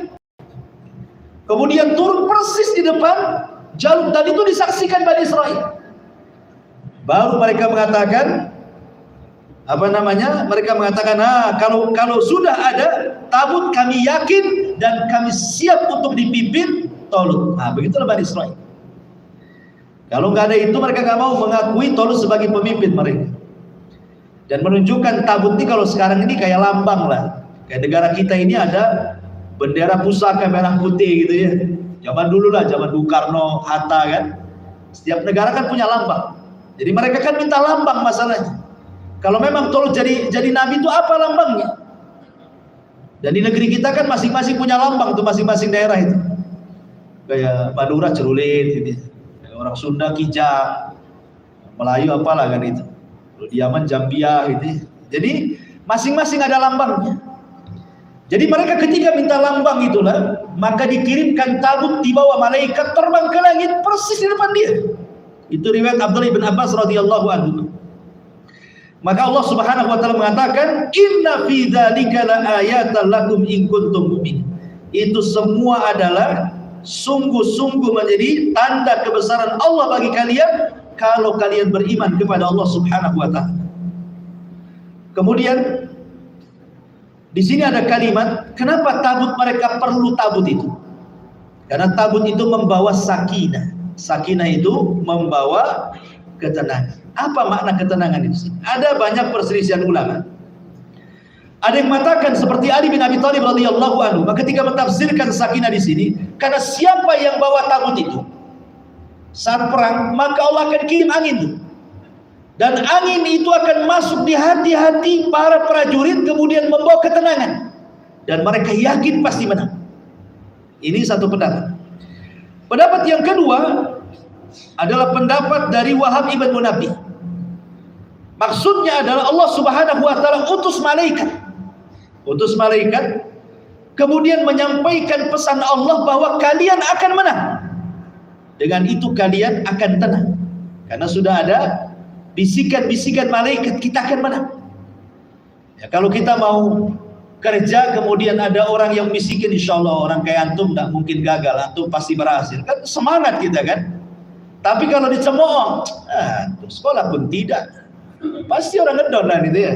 Kemudian turun persis di depan Jalut dan itu disaksikan Bani Israel. Baru mereka mengatakan mereka mengatakan, kalau sudah ada tabut kami yakin dan kami siap untuk dipimpin Talut. Begitulah Bani Israel. Kalau nggak ada itu mereka nggak mau mengakui Talut sebagai pemimpin mereka. Dan menunjukkan tabut ini kalau sekarang ini kayak lambang lah. Kayak negara kita ini ada bendera pusaka merah putih gitu ya. Zaman dulu lah, zaman Bung Karno, Hatta kan. Setiap negara kan punya lambang. Jadi mereka kan minta lambang masalahnya. Kalau memang Talut jadi nabi itu apa lambangnya? Dan di negeri kita kan masing-masing punya lambang tuh, masing-masing daerah itu. Kayak Madura cerulit gitu. Kayak orang Sunda kijang, Melayu apalah kan itu. Kalau di Yaman Jambia gitu. Jadi masing-masing ada lambangnya. Jadi mereka ketika minta lambang itulah, maka dikirimkan tabut di bawah malaikat terbang ke langit persis di depan dia. Itu riwayat Abdullah bin Abbas radhiyallahu anhu. Maka Allah Subhanahu wa taala mengatakan, "Inna fi dzalika laayatan lakum in kuntum mu'minin." Itu semua adalah sungguh-sungguh menjadi tanda kebesaran Allah bagi kalian kalau kalian beriman kepada Allah Subhanahu wa taala. Kemudian di sini ada kalimat, kenapa tabut mereka perlu tabut itu? Karena tabut itu membawa sakinah. Sakinah itu membawa ketenangan. Apa makna ketenangan itu? Ada banyak perselisihan ulama. Ada yang mengatakan seperti Ali bin Abi Thalib radhiyallahu anhu, maka ketika mentafsirkan sakinah di sini, karena siapa yang bawa tabut itu saat perang, maka Allah akan kirim angin itu. Dan angin itu akan masuk di hati-hati para prajurit kemudian membawa ketenangan dan mereka yakin pasti menang. Ini satu pendapat. Pendapat yang kedua adalah pendapat dari Wahab ibn Munabbih. Maksudnya adalah Allah Subhanahu wa taala utus malaikat kemudian menyampaikan pesan Allah bahwa kalian akan menang. Dengan itu kalian akan tenang. Karena sudah ada bisikan-bisikan malaikat kita akan menang. Ya, kalau kita mau kerja kemudian ada orang yang bisikin, insyaallah orang kayak antum tidak mungkin gagal, antum pasti berhasil. Kan semangat kita kan. Tapi kalau dicemooh, sekolah pun tidak. Pasti orang ngedown lah gitu ya.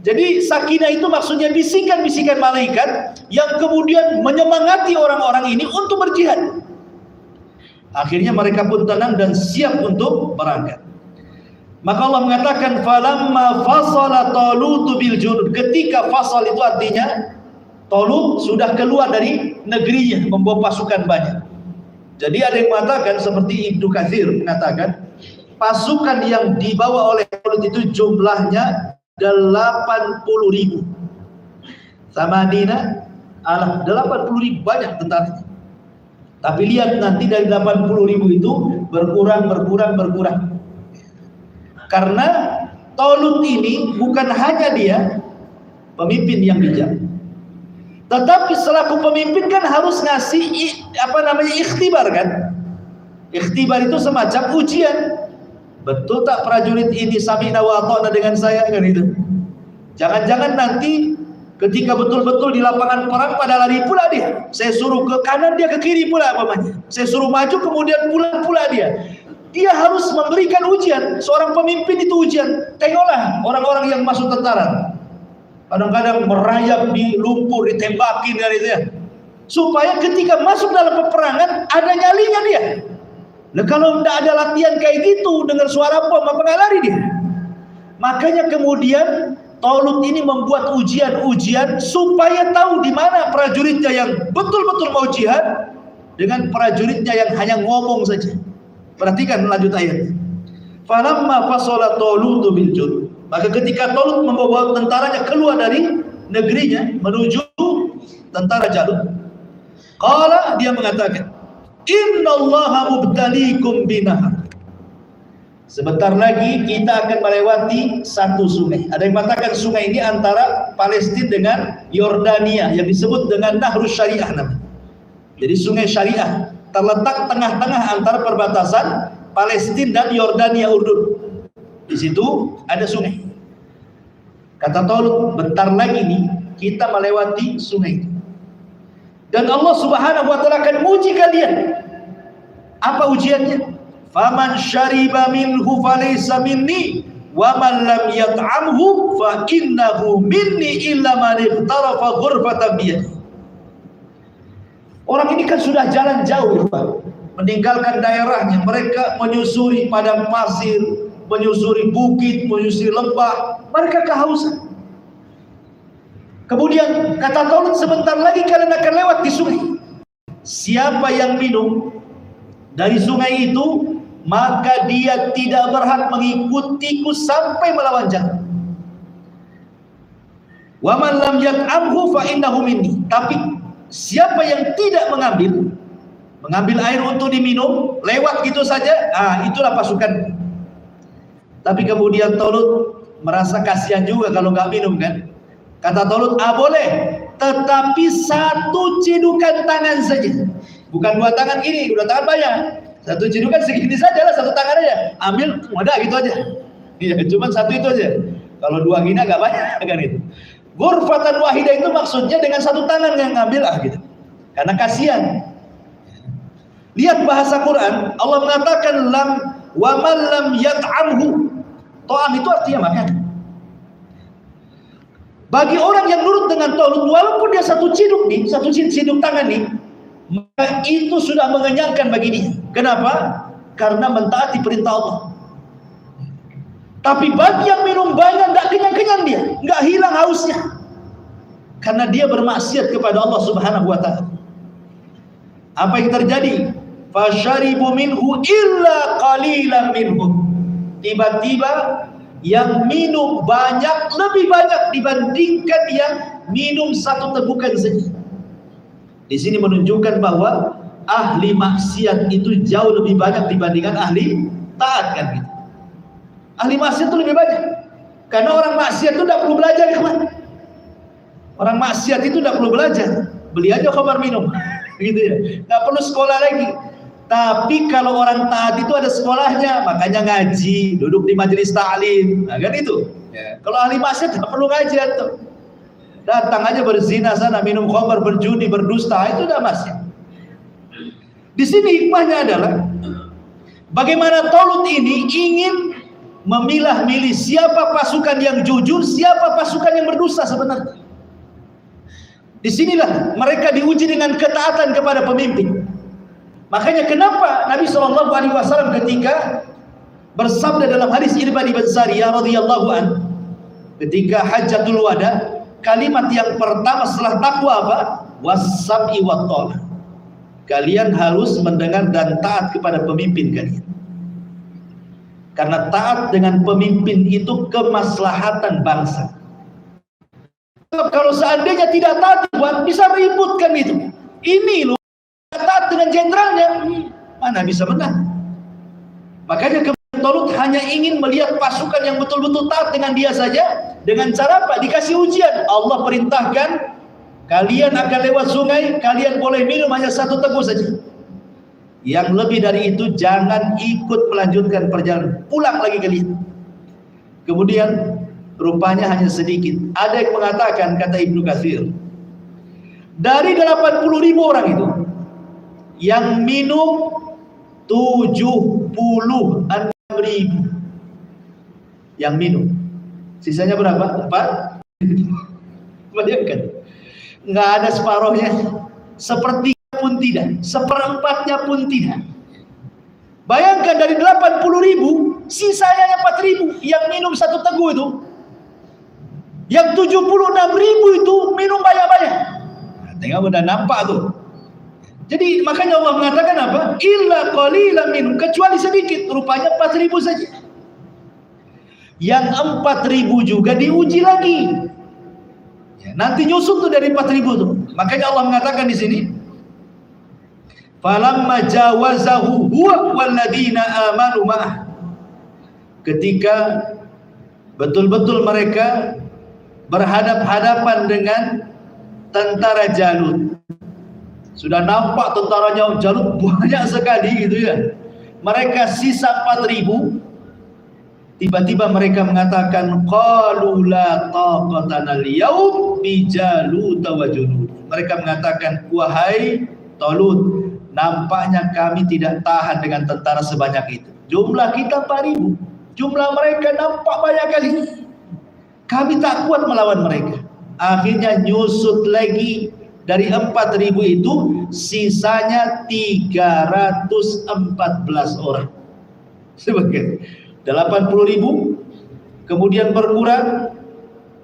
Jadi sakinah itu maksudnya bisikan-bisikan malaikat yang kemudian menyemangati orang-orang ini untuk berjihad. Akhirnya mereka pun tenang dan siap untuk berangkat. Maka Allah mengatakan falamma fasala Talut bil junud. Ketika fasal itu artinya Talut sudah keluar dari negerinya membawa pasukan banyak. Jadi ada yang mengatakan seperti Ibnu Katsir mengatakan pasukan yang dibawa oleh Talut itu jumlahnya 80.000. Sama Madinah 80.000 banyak tentaranya. Tapi lihat nanti dari 80.000 itu berkurang. Karena Talut ini bukan hanya dia pemimpin yang bijak, tetapi selaku pemimpin kan harus ngasih ikhtibar kan. Ikhtibar itu semacam ujian. Betul tak prajurit ini sami'na wa ata'na dengan saya kan itu. Jangan-jangan nanti ketika betul-betul di lapangan perang pada lari pula dia. Saya suruh ke kanan, dia ke kiri pula apamanya. Saya suruh maju kemudian pulang pula dia. Dia harus memberikan ujian. Seorang pemimpin itu ujian. Tengoklah orang-orang yang masuk tentara. Kadang-kadang merayap di lumpur, ditembakin dan itu ya. Supaya ketika masuk dalam peperangan ada nyalinya dia. Nah, kalau tidak ada latihan kayak gitu, dengar suara bom, apa nggak lari dia? Makanya kemudian Talut ini membuat ujian-ujian supaya tahu di mana prajuritnya yang betul-betul mau jihad dengan prajuritnya yang hanya ngomong saja. Perhatikan lanjut ayat. Falamma fasala Talut bil jund. Maka ketika Talut membawa tentaranya keluar dari negerinya menuju tentara Jalut, qala, dia mengatakan, innallaha mubtaliikum binahar. Sebentar lagi kita akan melewati satu sungai. Ada yang mengatakan sungai ini antara Palestina dengan Yordania yang disebut dengan Nahrus Syariah namanya. Jadi sungai Syariah terletak tengah-tengah antara perbatasan Palestina dan Yordania Urdun. Di situ ada sungai. Kata Talut, bentar lagi nih kita melewati sungai. Dan Allah Subhanahu wa taala akan uji kalian. Apa ujiannya? Faman syariba minhu falaysa minni wa man lam yat'amhu fa innahu minni illa man ightarafa ghurfatan biyadihi. Orang ini kan sudah jalan jauh, Pak. Meninggalkan daerahnya, mereka menyusuri padang pasir, menyusuri bukit, menyusuri lembah, mereka kehausan. Kemudian kata Talut, sebentar lagi kalian akan lewat di sungai. Siapa yang minum dari sungai itu, maka dia tidak berhak mengikutiku sampai melawan jalan. Wa man lam yat'amhu fa innahu minni. Tapi siapa yang tidak mengambil air untuk diminum, lewat gitu saja, itulah pasukan. Tapi kemudian Talut merasa kasihan juga kalau nggak minum kan. Kata Talut, boleh, tetapi satu cidukan tangan saja. Bukan dua tangan gini, dua tangan banyak. Satu cidukan segini saja lah, satu tangan aja. Ambil, udah gitu aja. Ya, cuma satu itu aja. Kalau dua gini agak banyak kan itu. Ghurfatan wahidah itu maksudnya dengan satu tangan yang ngambil gitu. Karena kasihan. Lihat bahasa Quran, Allah mengatakan wa man lam yat'amhu. Ta'am itu artinya makan. Bagi orang yang nurut dengan Talut, walaupun dia satu ciduk tangan nih, maka itu sudah mengenyangkan bagi dia. Kenapa? Karena mentaati perintah Allah. Tapi bagi yang minum banyak, tidak kenyang-kenyang dia, nggak hilang hausnya, karena dia bermaksiat kepada Allah Subhanahu wa taala. Apa yang terjadi? Fasyaribu minhu illa qalilan minhu. Tiba-tiba yang minum banyak, lebih banyak dibandingkan yang minum satu tegukan saja. Di sini menunjukkan bahwa ahli maksiat itu jauh lebih banyak dibandingkan ahli taat kan gitu. Ahli maksiat itu lebih banyak. Karena orang maksiat itu tidak perlu belajar, kawan. Orang maksiat itu tidak perlu belajar, beli aja khamar minum, gitu ya. Nggak perlu sekolah lagi. Tapi kalau orang taat itu ada sekolahnya, makanya ngaji, duduk di majelis ta'lim, nah kan itu. Ya. Kalau ahli maksiat tidak perlu ngaji atau datang aja berzina sana, minum khamar, berjudi, berdusta, itu udah maksiat. Di sini hikmahnya adalah bagaimana Talut ini ingin memilah-milih siapa pasukan yang jujur, siapa pasukan yang berdusta sebenarnya. Disinilah mereka diuji dengan ketaatan kepada pemimpin. Makanya kenapa Nabi SAW ketika bersabda dalam hadis Irbad bin Sariyah radhiyallahu an, ketika Hajjatul Wada, kalimat yang pertama setelah takwa apa? Was-sam'i wat-tha'ah. Kalian harus mendengar dan taat kepada pemimpin kalian. Karena taat dengan pemimpin itu kemaslahatan bangsa. Kalau seandainya tidak taat, bisa ribut kan itu. Ini loh, taat dengan jenderalnya, mana bisa menang. Makanya Talut hanya ingin melihat pasukan yang betul-betul taat dengan dia saja. Dengan cara apa? Dikasih ujian. Allah perintahkan, kalian akan lewat sungai, kalian boleh minum hanya 1 teguk saja. Yang lebih dari itu jangan ikut melanjutkan perjalanan, pulang lagi kalian. Kemudian rupanya hanya sedikit. Ada yang mengatakan, kata Ibnu Katsir, dari 80.000 orang itu yang minum 76.000 yang minum. Sisanya berapa? 4. Bayangkan, nggak ada separohnya, sepertiga pun tidak, seperempatnya pun tidak. Bayangkan dari 80.000, sisanya 4.000 yang minum 1 teguk itu. Yang 76.000 itu minum banyak-banyak. Tengok udah nampak tuh. Jadi makanya Allah mengatakan apa? Illa qalilan minhum, kecuali sedikit, rupanya 4.000 saja. Yang 4.000 juga diuji lagi. Ya, nanti nyusul tuh dari 4.000 tuh. Makanya Allah mengatakan di sini, falamma jawazahu huwa walladzina amanu ma'ah. Ketika betul-betul mereka berhadap-hadapan dengan tentara Jalut. Sudah nampak tentaranya Jalut banyak sekali gitu ya. Mereka sisa 4.000. Tiba-tiba mereka mengatakan, qalu la taqatana al-yawm bi Jalut wa junud. Mereka mengatakan, wahai Talut, nampaknya kami tidak tahan dengan tentara sebanyak itu. Jumlah kita 4.000, jumlah mereka nampak banyak kali. Kami tak kuat melawan mereka. Akhirnya nyusut lagi, dari 4.000 itu sisanya 314 orang. Sebagai 80.000 kemudian berkurang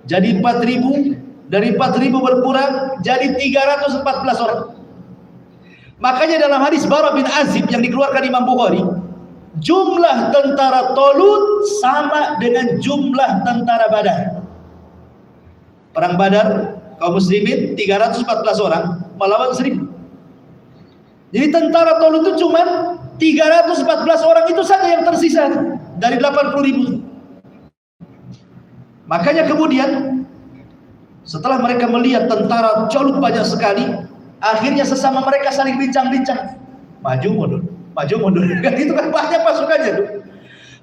jadi 4.000, dari 4.000 berkurang jadi 314 orang. Makanya dalam hadis Bara bin Azib yang dikeluarkan Imam Bukhari, jumlah tentara Talut sama dengan jumlah tentara Badar. Perang Badar kaum muslimin 314 orang melawan 1.000. Jadi tentara Talut itu cuma 314 orang itu saja yang tersisa dari 80.000. Makanya kemudian setelah mereka melihat tentara Jalut banyak sekali, akhirnya sesama mereka saling bincang-bincang, maju mundur, maju mundur. Itu kan banyak pasukannya tuh.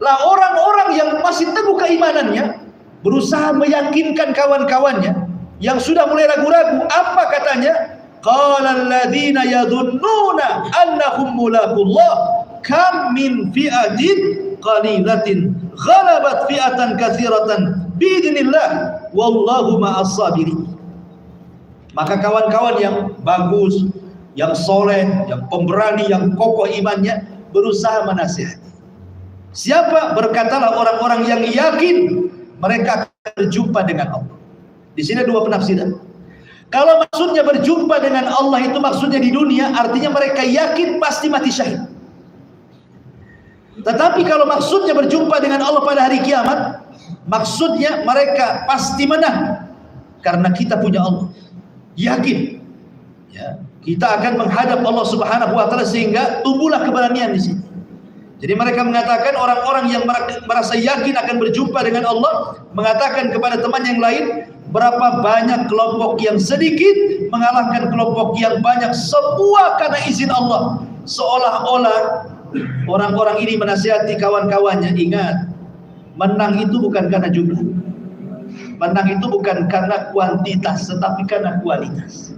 Lah orang-orang yang masih teguh keimanannya berusaha meyakinkan kawan-kawannya yang sudah mulai ragu-ragu. Apa katanya? Qala alladziina yadhunnuna annahum mulaqullah kam min fi'atin qalilatin ghalabat fi'atan katsiratan biidznillah wallahu ma'as sabirin. Maka kawan-kawan yang bagus, yang soleh, yang pemberani, yang kokoh imannya berusaha menasihati. Siapa? Berkatalah orang-orang yang yakin mereka akan berjumpa dengan Allah. Di sini dua penafsiran. Kalau maksudnya berjumpa dengan Allah itu maksudnya di dunia, artinya mereka yakin pasti mati syahid. Tetapi kalau maksudnya berjumpa dengan Allah pada hari kiamat, maksudnya mereka pasti menang karena kita punya Allah. Yakin, ya, kita akan menghadap Allah Subhanahu wa taala sehingga tumbuhlah keberanian di sini. Jadi mereka mengatakan, orang-orang yang merasa yakin akan berjumpa dengan Allah mengatakan kepada teman yang lain, berapa banyak kelompok yang sedikit mengalahkan kelompok yang banyak, semua karena izin Allah. Seolah-olah orang-orang ini menasihati kawan-kawannya, ingat, menang itu bukan karena jumlah, menang itu bukan karena kuantitas, tetapi karena kualitas.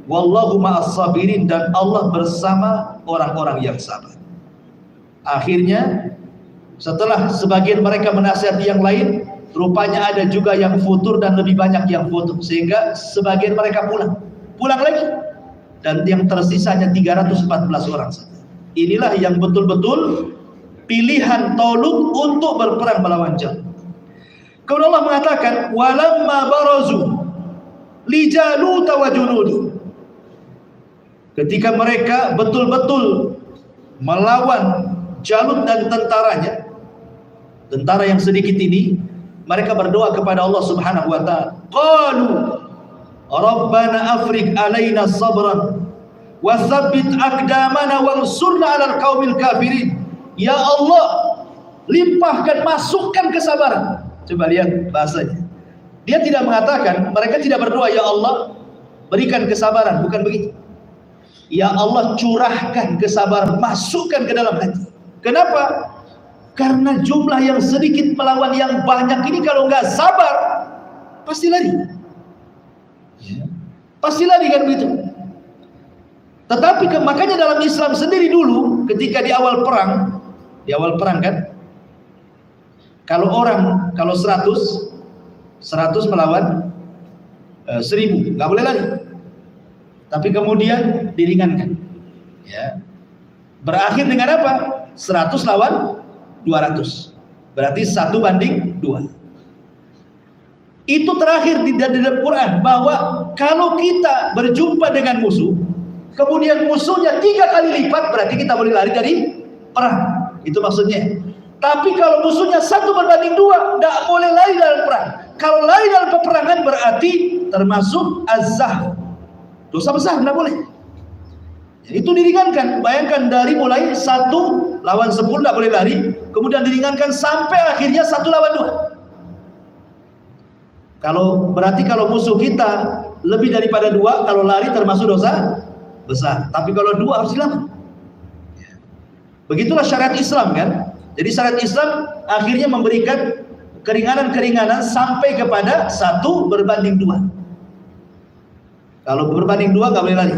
Wallahu ma'as sabirin, dan Allah bersama orang-orang yang sabar. Akhirnya setelah sebagian mereka menasihati yang lain, rupanya ada juga yang futur dan lebih banyak yang futur, sehingga sebagian mereka pulang lagi, dan yang tersisanya 314 orang saja. Inilah yang betul-betul pilihan Talut untuk berperang melawan Jalut. Kemudian Allah mengatakan, walamma barazu li Jalut wa junudi. Ketika mereka betul-betul melawan Jalut dan tentaranya, tentara yang sedikit ini, mereka berdoa kepada Allah Subhanahu wa taala. Qalu Rabbana afriq alaina sabran wa tsabbit aqdamana wansurna 'alal qaumil kafirin. Ya Allah, limpahkan, masukkan kesabaran. Coba lihat bahasanya. Dia tidak mengatakan, mereka tidak berdoa, ya Allah berikan kesabaran, bukan begitu. Ya Allah curahkan kesabaran, masukkan ke dalam hati. Kenapa? Karena jumlah yang sedikit melawan yang banyak ini kalau nggak sabar pasti lari. Pasti lari kan begitu. Tetapi makanya dalam Islam sendiri dulu ketika di awal perang kan, kalau 100 melawan 1000 nggak boleh lari. Tapi kemudian diringankan. Ya. Berakhir dengan apa? 100 lawan 200. Berarti 1:2. Itu terakhir di dalam Quran, bahwa kalau kita berjumpa dengan musuh, kemudian musuhnya 3 kali lipat, berarti kita boleh lari dari perang. Itu maksudnya. Tapi kalau musuhnya 1:2, tidak boleh lari dalam perang. Kalau lari dalam peperangan berarti termasuk azah, dosa besar, tidak boleh. Itu diringankan. Bayangkan dari mulai 1 lawan 10 tidak boleh lari, kemudian diringankan sampai akhirnya 1 lawan 2. Berarti kalau musuh kita lebih daripada 2, kalau lari termasuk dosa besar. Tapi kalau 2 harus dilawan. Begitulah syariat Islam kan. Jadi syariat Islam akhirnya memberikan keringanan-keringanan sampai kepada 1:2. Kalau berbanding 2 nggak boleh lari.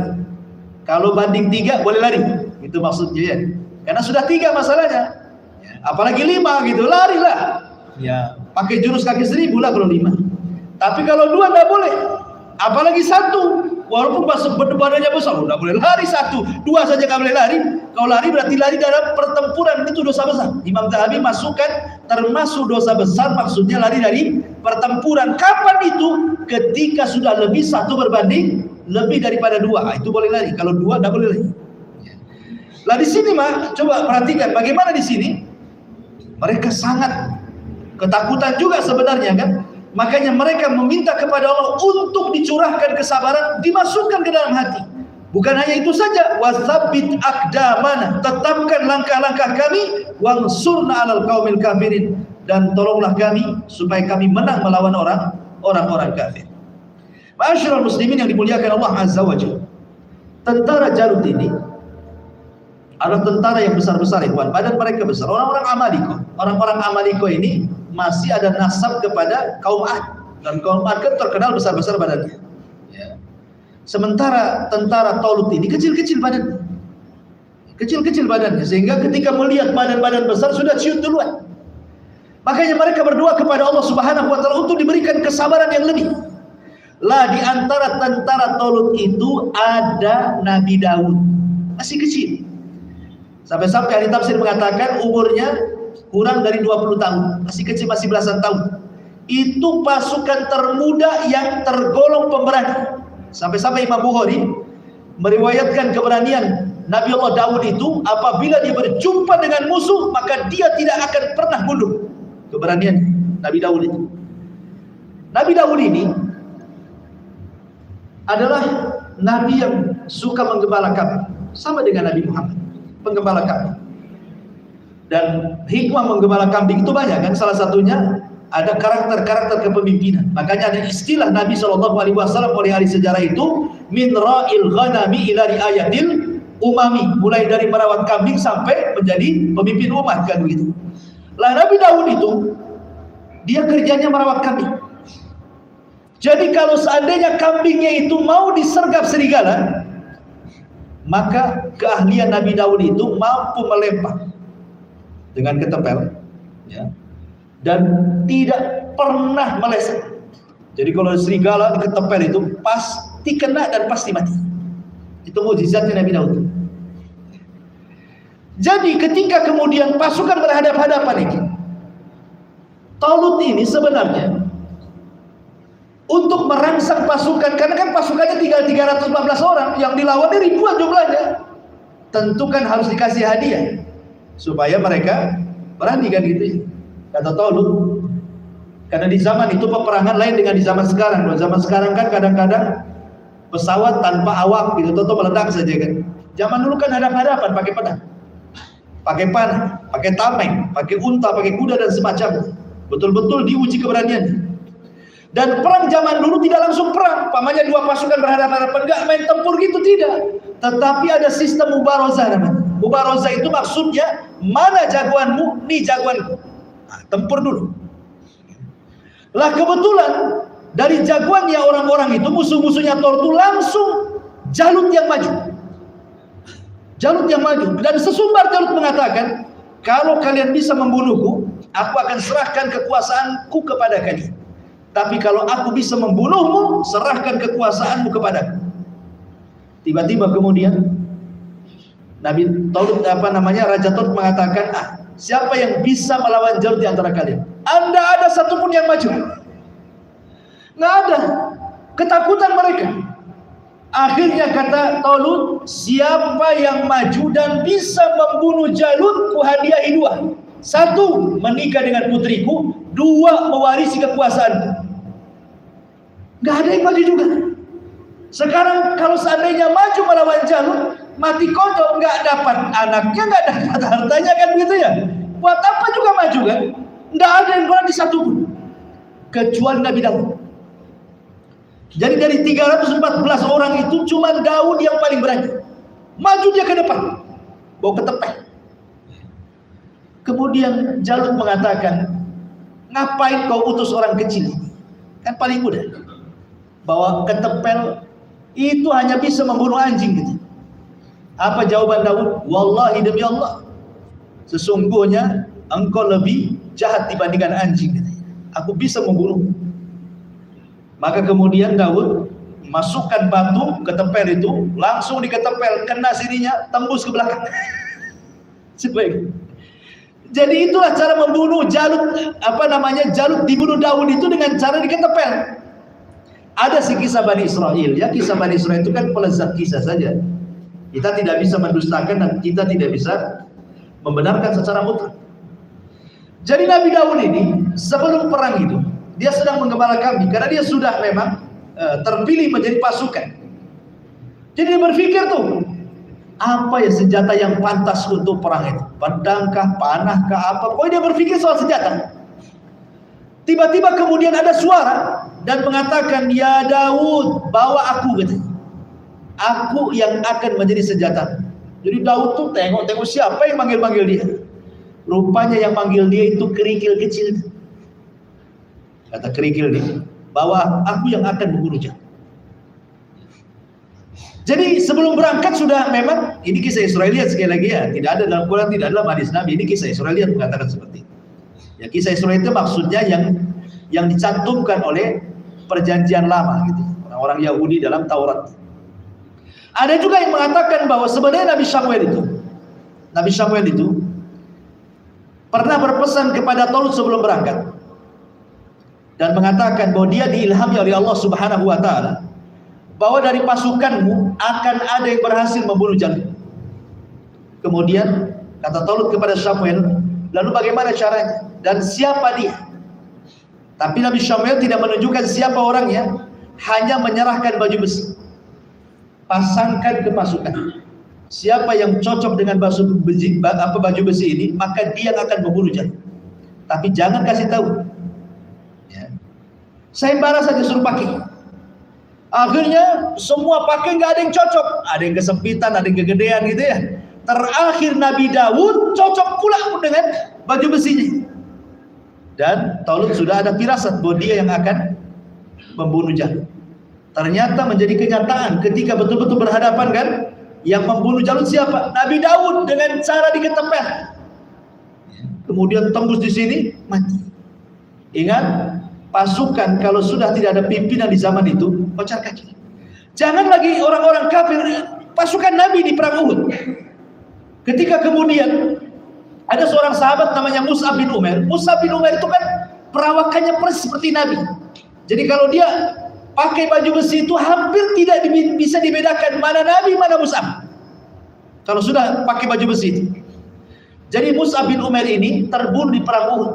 Kalau banding 3 boleh lari. Itu maksudnya ya. Karena sudah 3 masalahnya. Ya, apalagi 5 gitu, larilah. Ya, pakai jurus kaki 1000 lah kalau 5. Tapi kalau 2 nggak boleh. Apalagi 1. Walaupun badannya besar, nggak boleh lari 1. 2 saja nggak boleh lari. Kalau lari berarti lari dalam pertempuran, itu dosa besar. Imam Zahabi masukkan termasuk dosa besar, maksudnya lari dari pertempuran. Kapan itu? Ketika sudah lebih 1 berbanding lebih daripada 2, itu boleh lari. Kalau 2 nggak boleh lari. Lah di sini coba perhatikan bagaimana di sini mereka sangat ketakutan juga sebenarnya kan. Makanya mereka meminta kepada Allah untuk dicurahkan kesabaran, dimasukkan ke dalam hati. Bukan hanya itu saja, wasabbit aqdamana, tetapkan langkah-langkah kami, wansurna 'alal qaumil kafirin, dan tolonglah kami supaya kami menang melawan orang-orang kafir. Ma'asyiral muslimin yang dimuliakan Allah Azza wa Jalla. Tentara Jalut ini adalah tentara yang besar-besar, ikhwan. Badan mereka besar. Orang-orang Amaliko ini masih ada nasab kepada kaum Ad, dan kaum Ad kan terkenal besar-besar badannya. Ya. Sementara tentara Talut ini kecil-kecil badannya, sehingga ketika melihat badan-badan besar sudah ciut duluan. Makanya mereka berdoa kepada Allah Subhanahu wa taala untuk diberikan kesabaran yang lebih. Lah di antara tentara Talut itu ada Nabi Daud, masih kecil. Sampai-sampai ahli tafsir mengatakan umurnya kurang dari 20 tahun, masih kecil, masih belasan tahun. Itu pasukan termuda yang tergolong pemberani. Sampai-sampai Imam Bukhari meriwayatkan keberanian Nabi Allah Daud itu, apabila dia berjumpa dengan musuh maka dia tidak akan pernah mundur. Keberanian Nabi Daud itu. Nabi Daud ini adalah nabi yang suka menggembala kambing, sama dengan Nabi Muhammad, penggembala kambing. Dan hikmah menggembala kambing itu banyak kan, salah satunya ada karakter-karakter kepemimpinan. Makanya ada istilah Nabi SAW oleh ahli sejarah itu, min ra'il ghanami ila ri'ayatil umami, mulai dari merawat kambing sampai menjadi pemimpin umat kan begitu. Lah Nabi Daud itu dia kerjanya merawat kambing. Jadi kalau seandainya kambingnya itu mau disergap serigala, maka keahlian Nabi Daud itu mampu melempar dengan ketepel, ya, dan tidak pernah meleset. Jadi kalau serigala ketepel itu pasti kena dan pasti mati. Itu mukjizatnya Nabi Daud. Jadi ketika kemudian pasukan berhadapan-hadapan ini, Talut ini sebenarnya untuk merangsang pasukan, karena kan pasukannya tinggal 314 orang, yang dilawan ribuan jumlahnya, tentu kan harus dikasih hadiah supaya mereka berani kan gitu. Kata Talut, karena di zaman itu peperangan lain dengan di zaman sekarang. Di zaman sekarang kan kadang-kadang pesawat tanpa awak gitu, atau meledak saja kan. Zaman dulu kan hadap-hadapan pakai pedang. pakai panah, pakai tameng, pakai unta, pakai kuda dan semacamnya. Betul-betul diuji keberaniannya. Dan perang zaman dulu tidak langsung perang, pamannya dua pasukan berhadapan-hadapan, enggak main tempur gitu, tidak. Tetapi ada sistem mubarozah namanya. Mubarozah itu maksudnya mana jagoanmu, nih jagoanku. Nah, tempur dulu. Lah kebetulan dari jagoannya orang-orang itu, musuh-musuhnya Thor itu langsung Jalut yang maju. Jalut yang maju. Dan sesumbar Jalut mengatakan, kalau kalian bisa membunuhku, aku akan serahkan kekuasaanku kepada kalian. Tapi kalau aku bisa membunuhmu, serahkan kekuasaanmu kepadaku. Tiba-tiba kemudian Nabi Talut Raja Talut mengatakan, siapa yang bisa melawan Jalut di antara kalian? Anda ada satupun yang maju? Nggak ada. Ketakutan mereka. Akhirnya kata Talut, siapa yang maju dan bisa membunuh Jalut, ku hadiahi dua. Satu, menikah dengan putriku. Dua, mewarisi kekuasaanku. Nggak ada yang maju juga. Sekarang kalau seandainya maju melawan Jalut, mati kodok, nggak dapat anaknya, nggak dapat hartanya, kan begitu ya. Buat apa juga maju kan? Nggak ada yang berani satupun kecuali Nabi Daud. Jadi dari 314 orang itu cuma Daud yang paling berani. Maju dia ke depan, bawa ketepeh. Kemudian Jalut mengatakan, ngapain kau utus orang kecil? Kan paling mudah. Bawa ketepel itu hanya bisa membunuh anjing gitu. Apa jawaban Daud? Wallahi demi Allah, sesungguhnya engkau lebih jahat dibandingkan anjing gitu. Aku bisa membunuh. Maka kemudian Daud masukkan batu ketepel itu, langsung diketepel, kena sininya, tembus ke belakang. Sebaik. Jadi itulah cara membunuh Jalut. Jalut dibunuh Daud itu dengan cara diketepel. Ada si kisah Bani Israel, ya, kisah Bani Israel itu kan pelezat kisah saja. Kita tidak bisa mendustakan dan kita tidak bisa membenarkan secara mutlak. Jadi Nabi Daud ini sebelum perang itu, dia sedang menggembala kambing karena dia sudah memang terpilih menjadi pasukan. Jadi dia berpikir tuh, apa ya senjata yang pantas untuk perang itu? Pedangkah, panahkah, apa? Pokoknya dia berpikir soal senjata. Tiba-tiba kemudian ada suara dan mengatakan, ya Daud, bawa aku gitu. Aku yang akan menjadi senjata. Jadi Daud tuh tengok siapa yang manggil-manggil dia. Rupanya yang manggil dia itu kerikil kecil. Kata kerikil ini, bawa aku yang akan membunuh Jalut. Jadi sebelum berangkat sudah memang, ini kisah Israeliat sekali lagi ya, tidak ada dalam Quran, tidak ada dalam hadis Nabi, ini kisah Israeliat mengatakan seperti itu. Ya, kisah Israeliat itu maksudnya yang dicantumkan oleh perjanjian lama gitu, orang-orang Yahudi dalam Taurat. Ada juga yang mengatakan bahwa sebenarnya Nabi Samuel itu pernah berpesan kepada Talut sebelum berangkat dan mengatakan bahwa dia diilhami oleh Allah Subhanahu wa taala bahwa dari pasukanmu akan ada yang berhasil membunuh Jalut. Kemudian kata Talut kepada Samuel, lalu bagaimana caranya dan siapa dia? Tapi Nabi Samuel tidak menunjukkan siapa orangnya, hanya menyerahkan baju besi. Pasangkan ke pasukan. Siapa yang cocok dengan baju besi ini, maka dia akan membunuh Jalut. Tapi jangan kasih tahu. Ya. Sayembara saja suruh pakai. Akhirnya semua pakai, nggak ada yang cocok. Ada yang kesempitan, ada yang kegedean gitu ya. Terakhir Nabi Daud cocok pula dengan baju besinya. Dan Talut sudah ada firasat bahwa dia yang akan membunuh Jalut. Ternyata menjadi kenyataan ketika betul-betul berhadapan kan, yang membunuh Jalut siapa? Nabi Daud dengan cara diketepel. Kemudian tembus di sini, mati. Ingat, pasukan kalau sudah tidak ada pimpinan di zaman itu, kocar kacir. Jangan lagi orang-orang kafir, pasukan Nabi di perang Uhud. Ketika kemudian ada seorang sahabat namanya Mus'ab bin Umair. Mus'ab bin Umair itu kan perawakannya persis seperti Nabi. Jadi kalau dia pakai baju besi itu hampir tidak bisa dibedakan mana Nabi, mana Mus'ab. Kalau sudah pakai baju besi itu. Jadi Mus'ab bin Umair ini terbunuh di perang Uhud.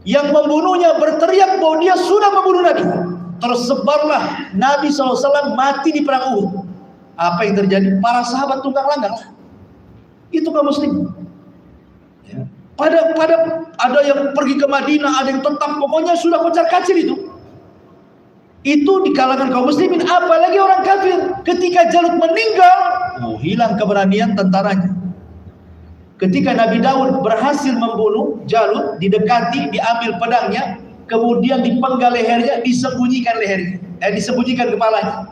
Yang membunuhnya berteriak bahwa dia sudah membunuh Nabi. Tersebarlah Nabi SAW mati di perang Uhud. Apa yang terjadi? Para sahabat tunggang langgang. Itu kaum muslim. Pada ada yang pergi ke Madinah, ada yang tetap, pokoknya sudah kocar-kacir itu. Itu di kalangan kaum muslimin, apalagi orang kafir. Ketika Jalut meninggal, hilang keberanian tentaranya. Ketika Nabi Daud berhasil membunuh Jalut, didekati, diambil pedangnya, kemudian dipenggal lehernya, disembunyikan kepalanya.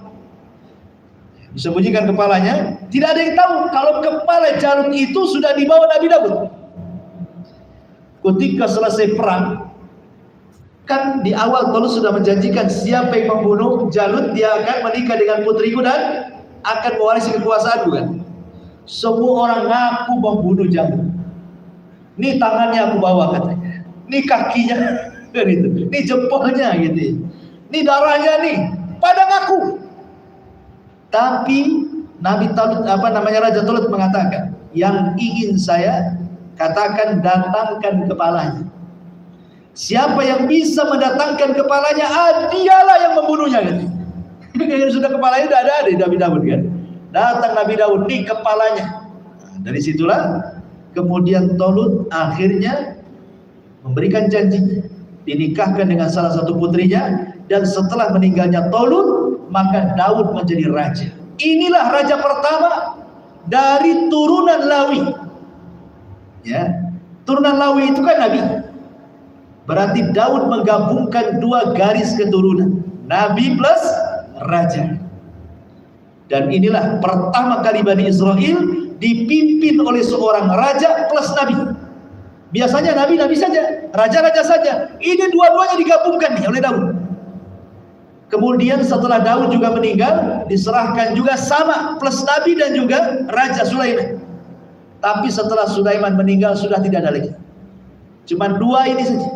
Disembunyikan kepalanya, tidak ada yang tahu kalau kepala Jalut itu sudah dibawa Nabi Daud. Ketika selesai perang, kan di awal Talut sudah menjanjikan siapa yang membunuh Jalut, dia akan menikah dengan putriku dan akan mewarisi kekuasaan, bukan? Semua orang ngaku membunuh Jalut. Ini tangannya aku bawa, katanya. Ini kakinya, gitu. Ini jempolnya, gitu. Ini darahnya nih, pada ngaku. Tapi Nabi Talut, Raja Talut mengatakan, yang ingin saya katakan, datangkan kepalanya. Siapa yang bisa mendatangkan kepalanya, dialah yang membunuhnya, kan? Sudah kepalanya sudah ada di Nabi Daud, kan? Datang Nabi Daud di kepalanya. Dari situlah kemudian Talut akhirnya memberikan janji dinikahkan dengan salah satu putrinya, dan setelah meninggalnya Talut, maka Daud menjadi raja. Inilah raja pertama dari turunan Lawi. Ya, turunan Lawi itu kan Nabi. Berarti Daud menggabungkan dua garis keturunan, Nabi plus raja. Dan inilah pertama kali Bani Israel dipimpin oleh seorang raja plus nabi. Biasanya nabi saja, raja saja. Ini dua-duanya digabungkan nih oleh Daud. Kemudian setelah Daud juga meninggal, diserahkan juga sama plus nabi dan juga raja Sulaiman. Tapi setelah Sulaiman meninggal sudah tidak ada lagi. Cuma dua ini saja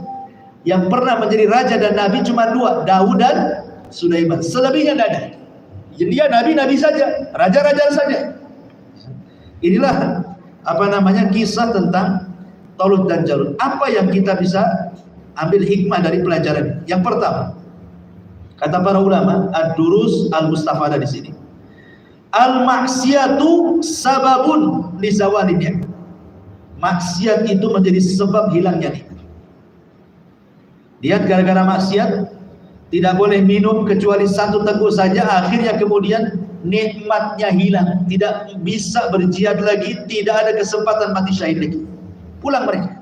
yang pernah menjadi raja dan nabi, cuma dua, Daud dan Sulaiman. Selebihnya tidak ada. Jadi dia nabi saja, raja saja. Inilah kisah tentang Talut dan Jalut. Apa yang kita bisa ambil hikmah dari pelajaran? Yang pertama, kata para ulama, ad-durus al-mustafadah di sini. Al-maksiatu sababun li zawalin. Maksiat itu menjadi sebab hilangnya nikmat. Lihat, gara-gara maksiat tidak boleh minum kecuali satu teguk saja, akhirnya kemudian nikmatnya hilang, tidak bisa berjihad lagi, tidak ada kesempatan mati syahid lagi, pulang mereka.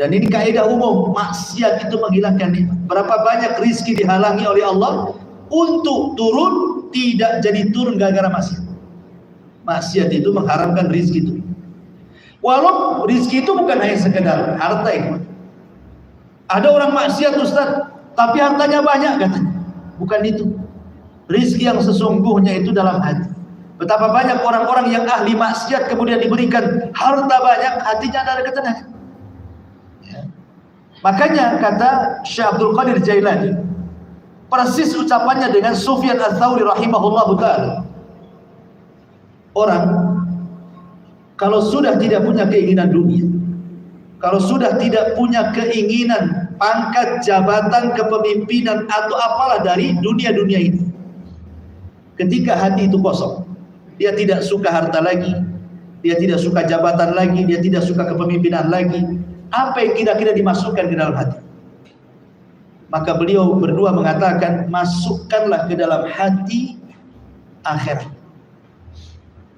Dan ini kaidah umum, maksiat itu menghilangkan nikmat. Berapa banyak rizki dihalangi oleh Allah untuk turun, tidak jadi turun gara-gara maksiat. Maksiat itu mengharamkan rizki itu. Walau rizki itu bukan hanya sekedar harta itu. Ada orang maksiat, Ustaz, tapi hartanya banyak, katanya. Bukan itu. Rizki yang sesungguhnya itu dalam hati. Betapa banyak orang-orang yang ahli maksiat kemudian diberikan harta banyak, hatinya tidak ada ketenangan. Ya. Makanya kata Syekh Abdul Qadir Jailani, persis ucapannya dengan Sufyan Ats-Tsauri rahimahullahu ta'ala. Orang kalau sudah tidak punya keinginan dunia, kalau sudah tidak punya keinginan pangkat, jabatan, kepemimpinan atau apalah dari dunia-dunia ini, ketika hati itu kosong, dia tidak suka harta lagi, dia tidak suka jabatan lagi, dia tidak suka kepemimpinan lagi, apa yang kira-kira dimasukkan ke dalam hati? Maka beliau berdua mengatakan, masukkanlah ke dalam hati akhirat.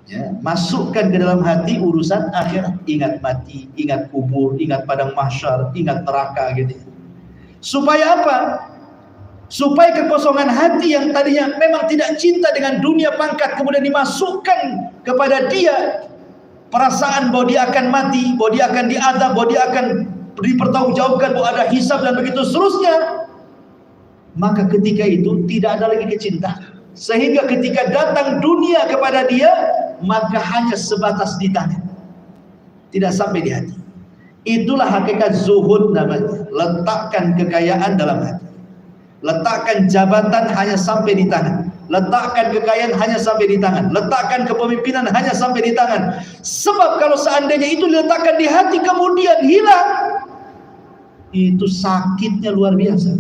Ya, masukkan ke dalam hati urusan akhirat. Ingat mati, ingat kubur, ingat padang mahsyar, ingat neraka, gitu. Supaya apa? Supaya kekosongan hati yang tadinya memang tidak cinta dengan dunia pangkat, kemudian dimasukkan kepada dia perasaan bahwa dia akan mati, bahwa dia akan diazab, bahwa dia akan dipertanggungjawabkan, bahwa ada hisab dan begitu seterusnya. Maka ketika itu tidak ada lagi kecintaan, sehingga ketika datang dunia kepada dia, maka hanya sebatas di tangan, tidak sampai di hati. Itulah hakikat zuhud namanya. Letakkan kekayaan dalam hati, letakkan jabatan hanya sampai di tangan, letakkan kekayaan hanya sampai di tangan, letakkan kepemimpinan hanya sampai di tangan. Sebab kalau seandainya itu diletakkan di hati kemudian hilang, itu sakitnya luar biasa.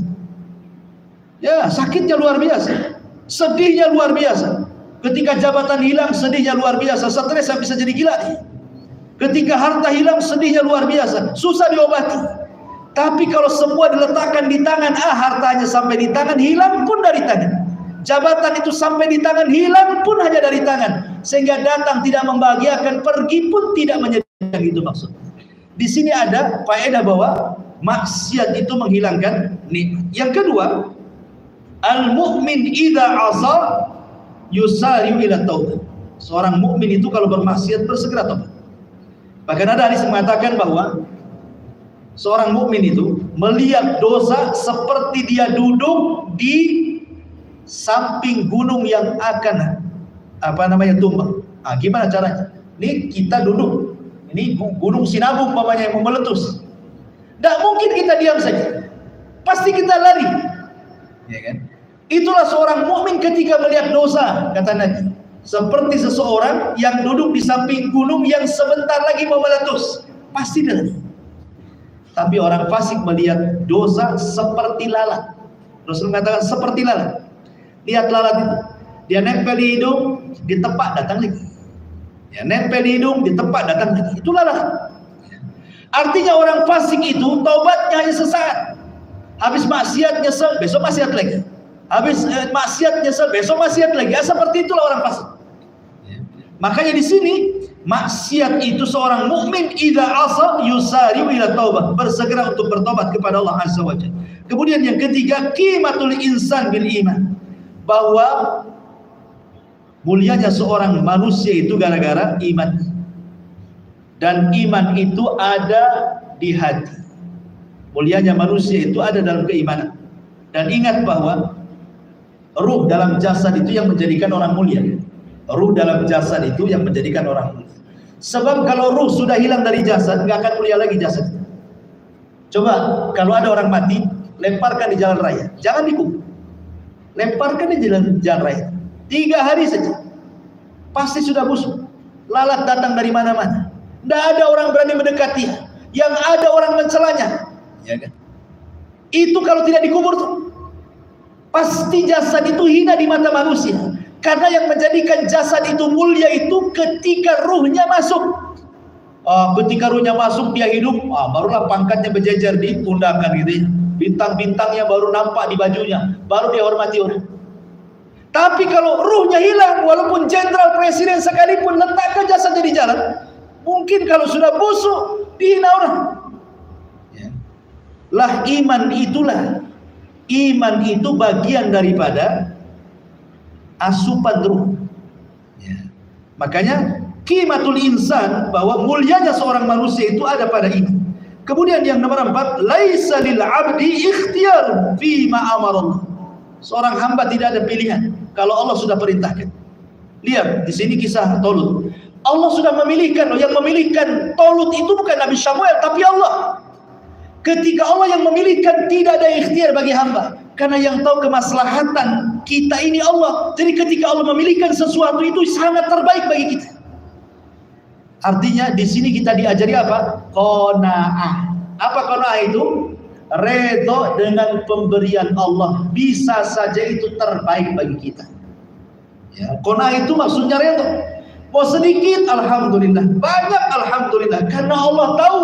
Ya, sakitnya luar biasa, sedihnya luar biasa. Ketika jabatan hilang, sedihnya luar biasa, stres bisa jadi gila nih. Ketika harta hilang, sedihnya luar biasa, susah diobati. Tapi kalau semua diletakkan di tangan, hartanya sampai di tangan, hilang pun dari tangan. Jabatan itu sampai di tangan, hilang pun hanya dari tangan. Sehingga datang tidak membahagiakan, pergi pun tidak menyedihkan. Itu maksudnya. Di sini ada faedah bahwa maksiat itu menghilangkan nikmat. Yang kedua, al-mu'min idza asa yusari'u ila taubah. Seorang mukmin itu kalau bermaksiat bersegera tobat. Bahkan ada hadis mengatakan bahwa seorang mukmin itu melihat dosa seperti dia duduk di samping gunung yang akan tumbang. Gimana caranya? Ini kita duduk, ini gunung Sinabung umpamanya yang mau meletus. Tidak mungkin kita diam saja, pasti kita lari, ya kan? Itulah seorang mukmin ketika melihat dosa, kata Nabi, seperti seseorang yang duduk di samping gunung yang sebentar lagi mau meletus, pasti dia lari. Tapi orang fasik melihat dosa seperti lalat. Rasul mengatakan seperti lalat. Lihat lalat itu, dia nempel di hidung, ditepak datang lagi. Ya, nempel di hidung, ditepak datang lagi. Itu lalat. Artinya orang fasik itu taubatnya hanya sesaat. Habis maksiat nyesel, besok maksiat lagi. Habis maksiat nyesel, besok maksiat lagi. Seperti itulah orang fasik. Makanya di sini maksiat itu seorang mukmin idza asa yusari'u ila taubah, bersegera untuk bertobat kepada Allah Azza wa Jalla. Kemudian yang ketiga, qimatul insan bil iman, bahwa mulianya seorang manusia itu gara-gara iman. Dan iman itu ada di hati. Mulianya manusia itu ada dalam keimanan. Dan ingat bahwa ruh dalam jasad itu yang menjadikan orang mulia. Ruh dalam jasad itu yang menjadikan orang mulia. Sebab kalau ruh sudah hilang dari jasad, nggak akan mulia lagi jasad. Coba kalau ada orang mati, lemparkan di jalan raya, jangan dikubur, lemparkan di jalan raya. 3 hari saja, pasti sudah busuk. Lalat datang dari mana-mana. Tidak ada orang berani mendekati. Yang ada orang mencelanya. Ya kan? Itu kalau tidak dikubur tuh, pasti jasad itu hina di mata manusia. Karena yang menjadikan jasad itu mulia itu ketika ruhnya masuk. Ketika ruhnya masuk dia hidup, barulah pangkatnya berjejer di pundakan gitu ya. Bintang-bintangnya baru nampak di bajunya, baru dihormati orang. Tapi kalau ruhnya hilang, walaupun jenderal presiden sekalipun letakkan jasadnya di jalan, mungkin kalau sudah busuk dihina orang. Ya. Lah iman itulah, iman itu bagian daripada asupan ruh. Ya. Makanya qimatul insan, bahwa mulianya seorang manusia itu ada pada iman. Kemudian yang nomor 4, laisa lil abdi ikhtiyar fi ma amarallah. Seorang hamba tidak ada pilihan kalau Allah sudah perintahkan. Lihat di sini kisah Tolut. Allah sudah memilihkan, yang memilihkan Tolut itu bukan Nabi Samuel tapi Allah. Ketika Allah yang memilihkan, tidak ada ikhtiar bagi hamba. Karena yang tahu kemaslahatan kita ini Allah. Jadi ketika Allah memilihkan sesuatu itu sangat terbaik bagi kita. Artinya di sini kita diajari apa? Qanaah. Apa qanaah itu? Redho dengan pemberian Allah. Bisa saja itu terbaik bagi kita. Ya, qanaah itu maksudnya redho. Mau sedikit alhamdulillah, banyak alhamdulillah. Karena Allah tahu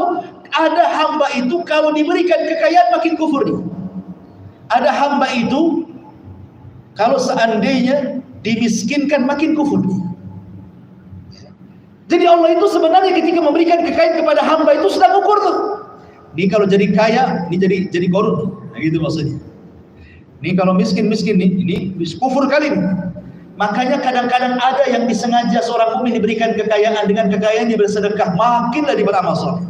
ada hamba itu kalau diberikan kekayaan makin kufur dia. Ada hamba itu kalau seandainya dimiskinkan makin kufur dia. Jadi Allah itu sebenarnya ketika memberikan kekayaan kepada hamba itu sedang ukur tuh. Ini kalau jadi kaya, ini jadi korun. Nah gitu maksudnya. Ini kalau miskin nih, ini kufur kali ini. Makanya kadang-kadang ada yang disengaja seorang mukmin diberikan kekayaan, dengan kekayaan dia bersedekah, makinlah dia beramal saleh.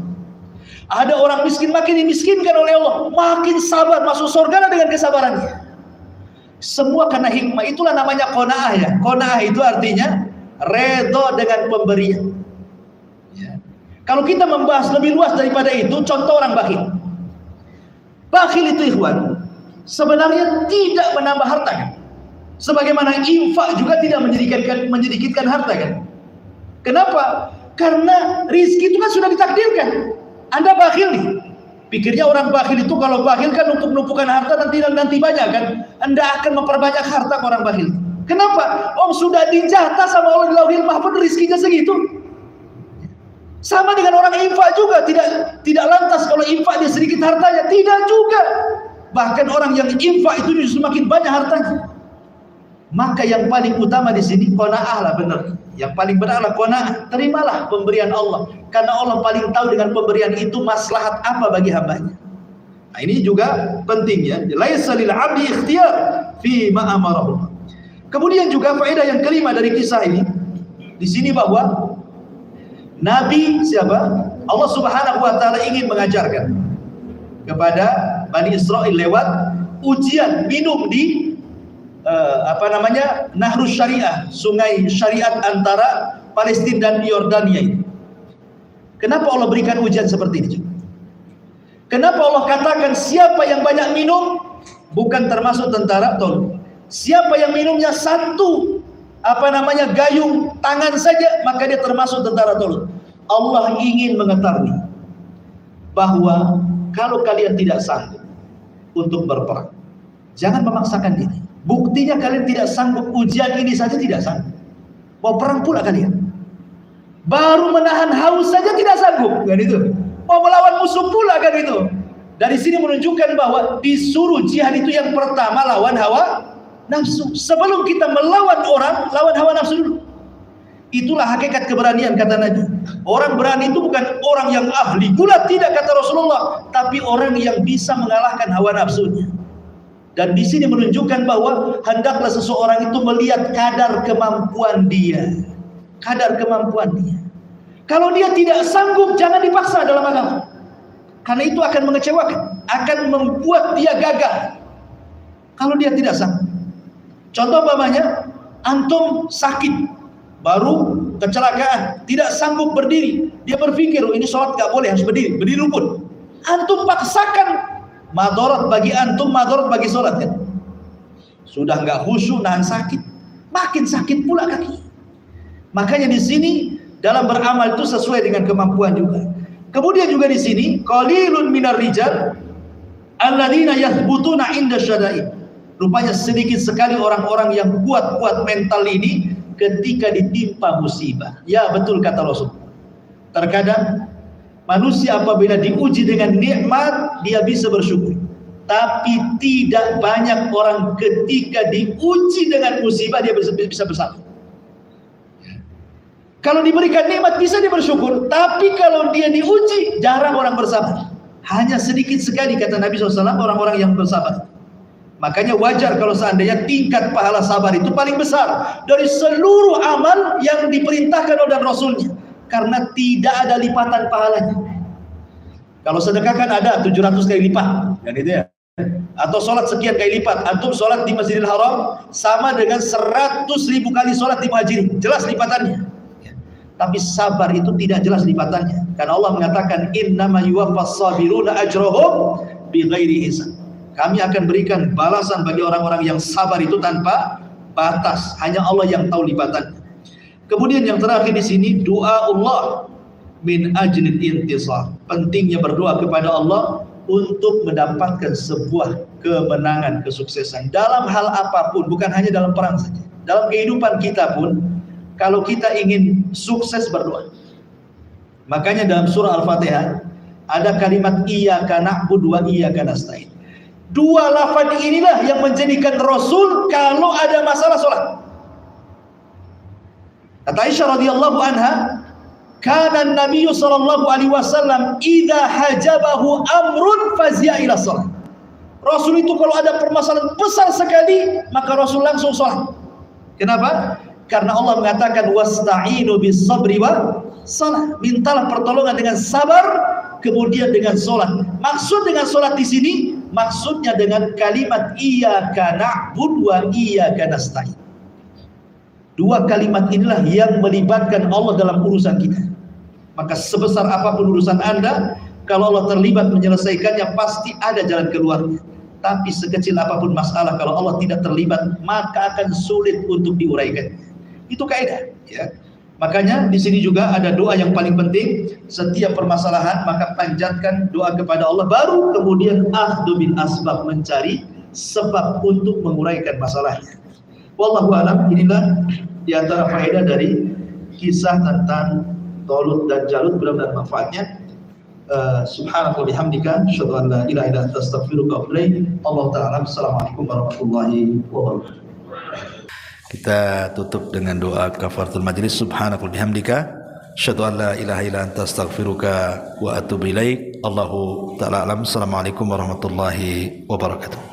Ada orang miskin makin dimiskinkan oleh Allah, makin sabar masuk surga dengan kesabarannya. Semua karena hikmah. Itulah namanya qanaah ya. Qanaah itu artinya redho dengan pemberian. Ya. Kalau kita membahas lebih luas daripada itu, contoh orang bakhil. Bakhil itu ikhwan, sebenarnya tidak menambah harta kan? Sebagaimana infak juga tidak menyedikitkan harta kan? Kenapa? Karena rizki itu kan sudah ditakdirkan. Anda bakhil nih, pikirnya orang bakhil itu kalau bakhil kan numpuk-numpukan harta nanti banyak kan? Anda akan memperbanyak harta ke orang bakhil. Kenapa? Sudah dijatah sama Allah di Lauhil Mahfuz rizkinya segitu. Sama dengan orang infak juga, tidak lantas kalau infak dia sedikit hartanya, tidak juga. Bahkan orang yang infak itu justru semakin banyak hartanya. Maka yang paling utama di sini qanaah lah, benar. Yang paling benar adalah qanaah. Terimalah pemberian Allah, karena Allah paling tahu dengan pemberian itu maslahat apa bagi hambanya. Nah, ini juga penting ya. Laisa lil 'abdi ikhtiyar fi ma amarahu. Kemudian juga faedah yang kelima dari kisah ini, di sini bahwa Nabi siapa? Allah Subhanahu wa taala ingin mengajarkan kepada Bani Israel lewat ujian minum di Nahrus Syariah, sungai syariat antara Palestina dan Yordania ini. Kenapa Allah berikan ujian seperti ini? Kenapa Allah katakan siapa yang banyak minum bukan termasuk tentara tolong. Siapa yang minumnya satu gayung tangan saja, maka dia termasuk tentara tolong. Allah ingin mengetahui bahwa kalau kalian tidak sanggup untuk berperang, jangan memaksakan diri. Buktinya kalian tidak sanggup, ujian ini saja tidak sanggup. Mau perang pula kalian. Baru menahan haus saja tidak sanggup, kan itu. Mau melawan musuh pula, kan itu. Dari sini menunjukkan bahwa disuruh jihad itu yang pertama lawan hawa nafsu. Sebelum kita melawan orang, lawan hawa nafsu dulu. Itulah hakikat keberanian, kata Nabi. Orang berani itu bukan orang yang ahli gulat, tidak, kata Rasulullah, tapi orang yang bisa mengalahkan hawa nafsunya. Dan di sini menunjukkan bahwa hendaklah seseorang itu melihat kadar kemampuan dia. Kadar kemampuan dia. Kalau dia tidak sanggup, jangan dipaksa dalam agama. Karena itu akan mengecewakan, akan membuat dia gagal. Kalau dia tidak sanggup. Contoh umpamanya, antum sakit, baru kecelakaan, tidak sanggup berdiri, dia berpikir, oh ini sholat gak boleh, harus berdiri rukun. Antum paksakan, madarat bagi antum, madarat bagi sholat, kan? Sudah gak khusyuk, nahan sakit, makin sakit pula kaki. Makanya di sini dalam beramal itu sesuai dengan kemampuan juga. Kemudian juga di sini qalilun minar rijal alladzina yathbutuna inda syada'id. Rupanya sedikit sekali orang-orang yang kuat mental ini ketika ditimpa musibah. Ya, betul kata Rasul. Terkadang manusia apabila diuji dengan nikmat dia bisa bersyukur. Tapi tidak banyak orang ketika diuji dengan musibah dia bisa bersabar. Kalau diberikan nikmat bisa dia bersyukur, tapi kalau dia diuji jarang orang bersabar. Hanya sedikit sekali, kata Nabi SAW, orang-orang yang bersabar. Makanya wajar kalau seandainya tingkat pahala sabar itu paling besar dari seluruh amal yang diperintahkan oleh Rasulnya, karena tidak ada lipatan pahalanya. Kalau sedekah kan ada 700 kali lipat, kan itu ya. Atau sholat sekian kali lipat. Antum sholat di Masjidil Haram sama dengan 100.000 kali sholat di Muhajirin, jelas lipatannya. Tapi sabar itu tidak jelas lipatannya, karena Allah mengatakan innama yuwaffas sabiruna ajrahum bighairi hisab. Kami akan berikan balasan bagi orang-orang yang sabar itu tanpa batas. Hanya Allah yang tahu lipatannya. Kemudian yang terakhir di sini, doa Allah min ajlil intisar. Pentingnya berdoa kepada Allah untuk mendapatkan sebuah kemenangan, kesuksesan dalam hal apapun, bukan hanya dalam perang saja. Dalam kehidupan kita pun, kalau kita ingin sukses, berdoa. Makanya dalam surah Al-Fatihah ada kalimat iyyaka na'budu wa iyyaka nasta'in. Dua lafaz inilah yang menjadikan Rasul kalau ada masalah sholat. Kata Aisyah radhiyallahu anha, kana an-nabiy sallallahu alaihi wasallam idza hajabahu amrun fazi'a ila shalah. Rasul itu kalau ada permasalahan besar sekali, maka Rasul langsung sholat. Kenapa? Karena Allah mengatakan wasta'inu bis sabri wa shalah. Mintalah pertolongan dengan sabar, kemudian dengan sholat. Maksud dengan sholat di sini, maksudnya dengan kalimat iyyaka na'budu wa iyyaka nasta'in. Dua kalimat inilah yang melibatkan Allah dalam urusan kita. Maka sebesar apapun urusan Anda, kalau Allah terlibat menyelesaikannya, pasti ada jalan keluarnya. Tapi sekecil apapun masalah, kalau Allah tidak terlibat, maka akan sulit untuk diuraikan. Itu kaidah, ya. Makanya di sini juga ada doa yang paling penting. Setiap permasalahan maka panjatkan doa kepada Allah, baru kemudian akhdhu bil asbab, mencari sebab untuk menguraikan masalahnya. Wallahu a'lam. Inilah di antara faedah dari kisah tentang Talut dan Jalut, mudah-mudahan manfaatnya. Subhanaka wa bihamdika asyhadu an la ilaha illa anta astaghfiruka wa atubu ilaik. Allah taala. Assalamualaikum warahmatullahi wabarakatuh. Kita tutup dengan doa kafaratul majlis. Subhanaka wa bihamdika asyhadu an la ilaha illa anta astaghfiruka wa atubu ilaik. Allahu taala alam. Assalamualaikum warahmatullahi wabarakatuh.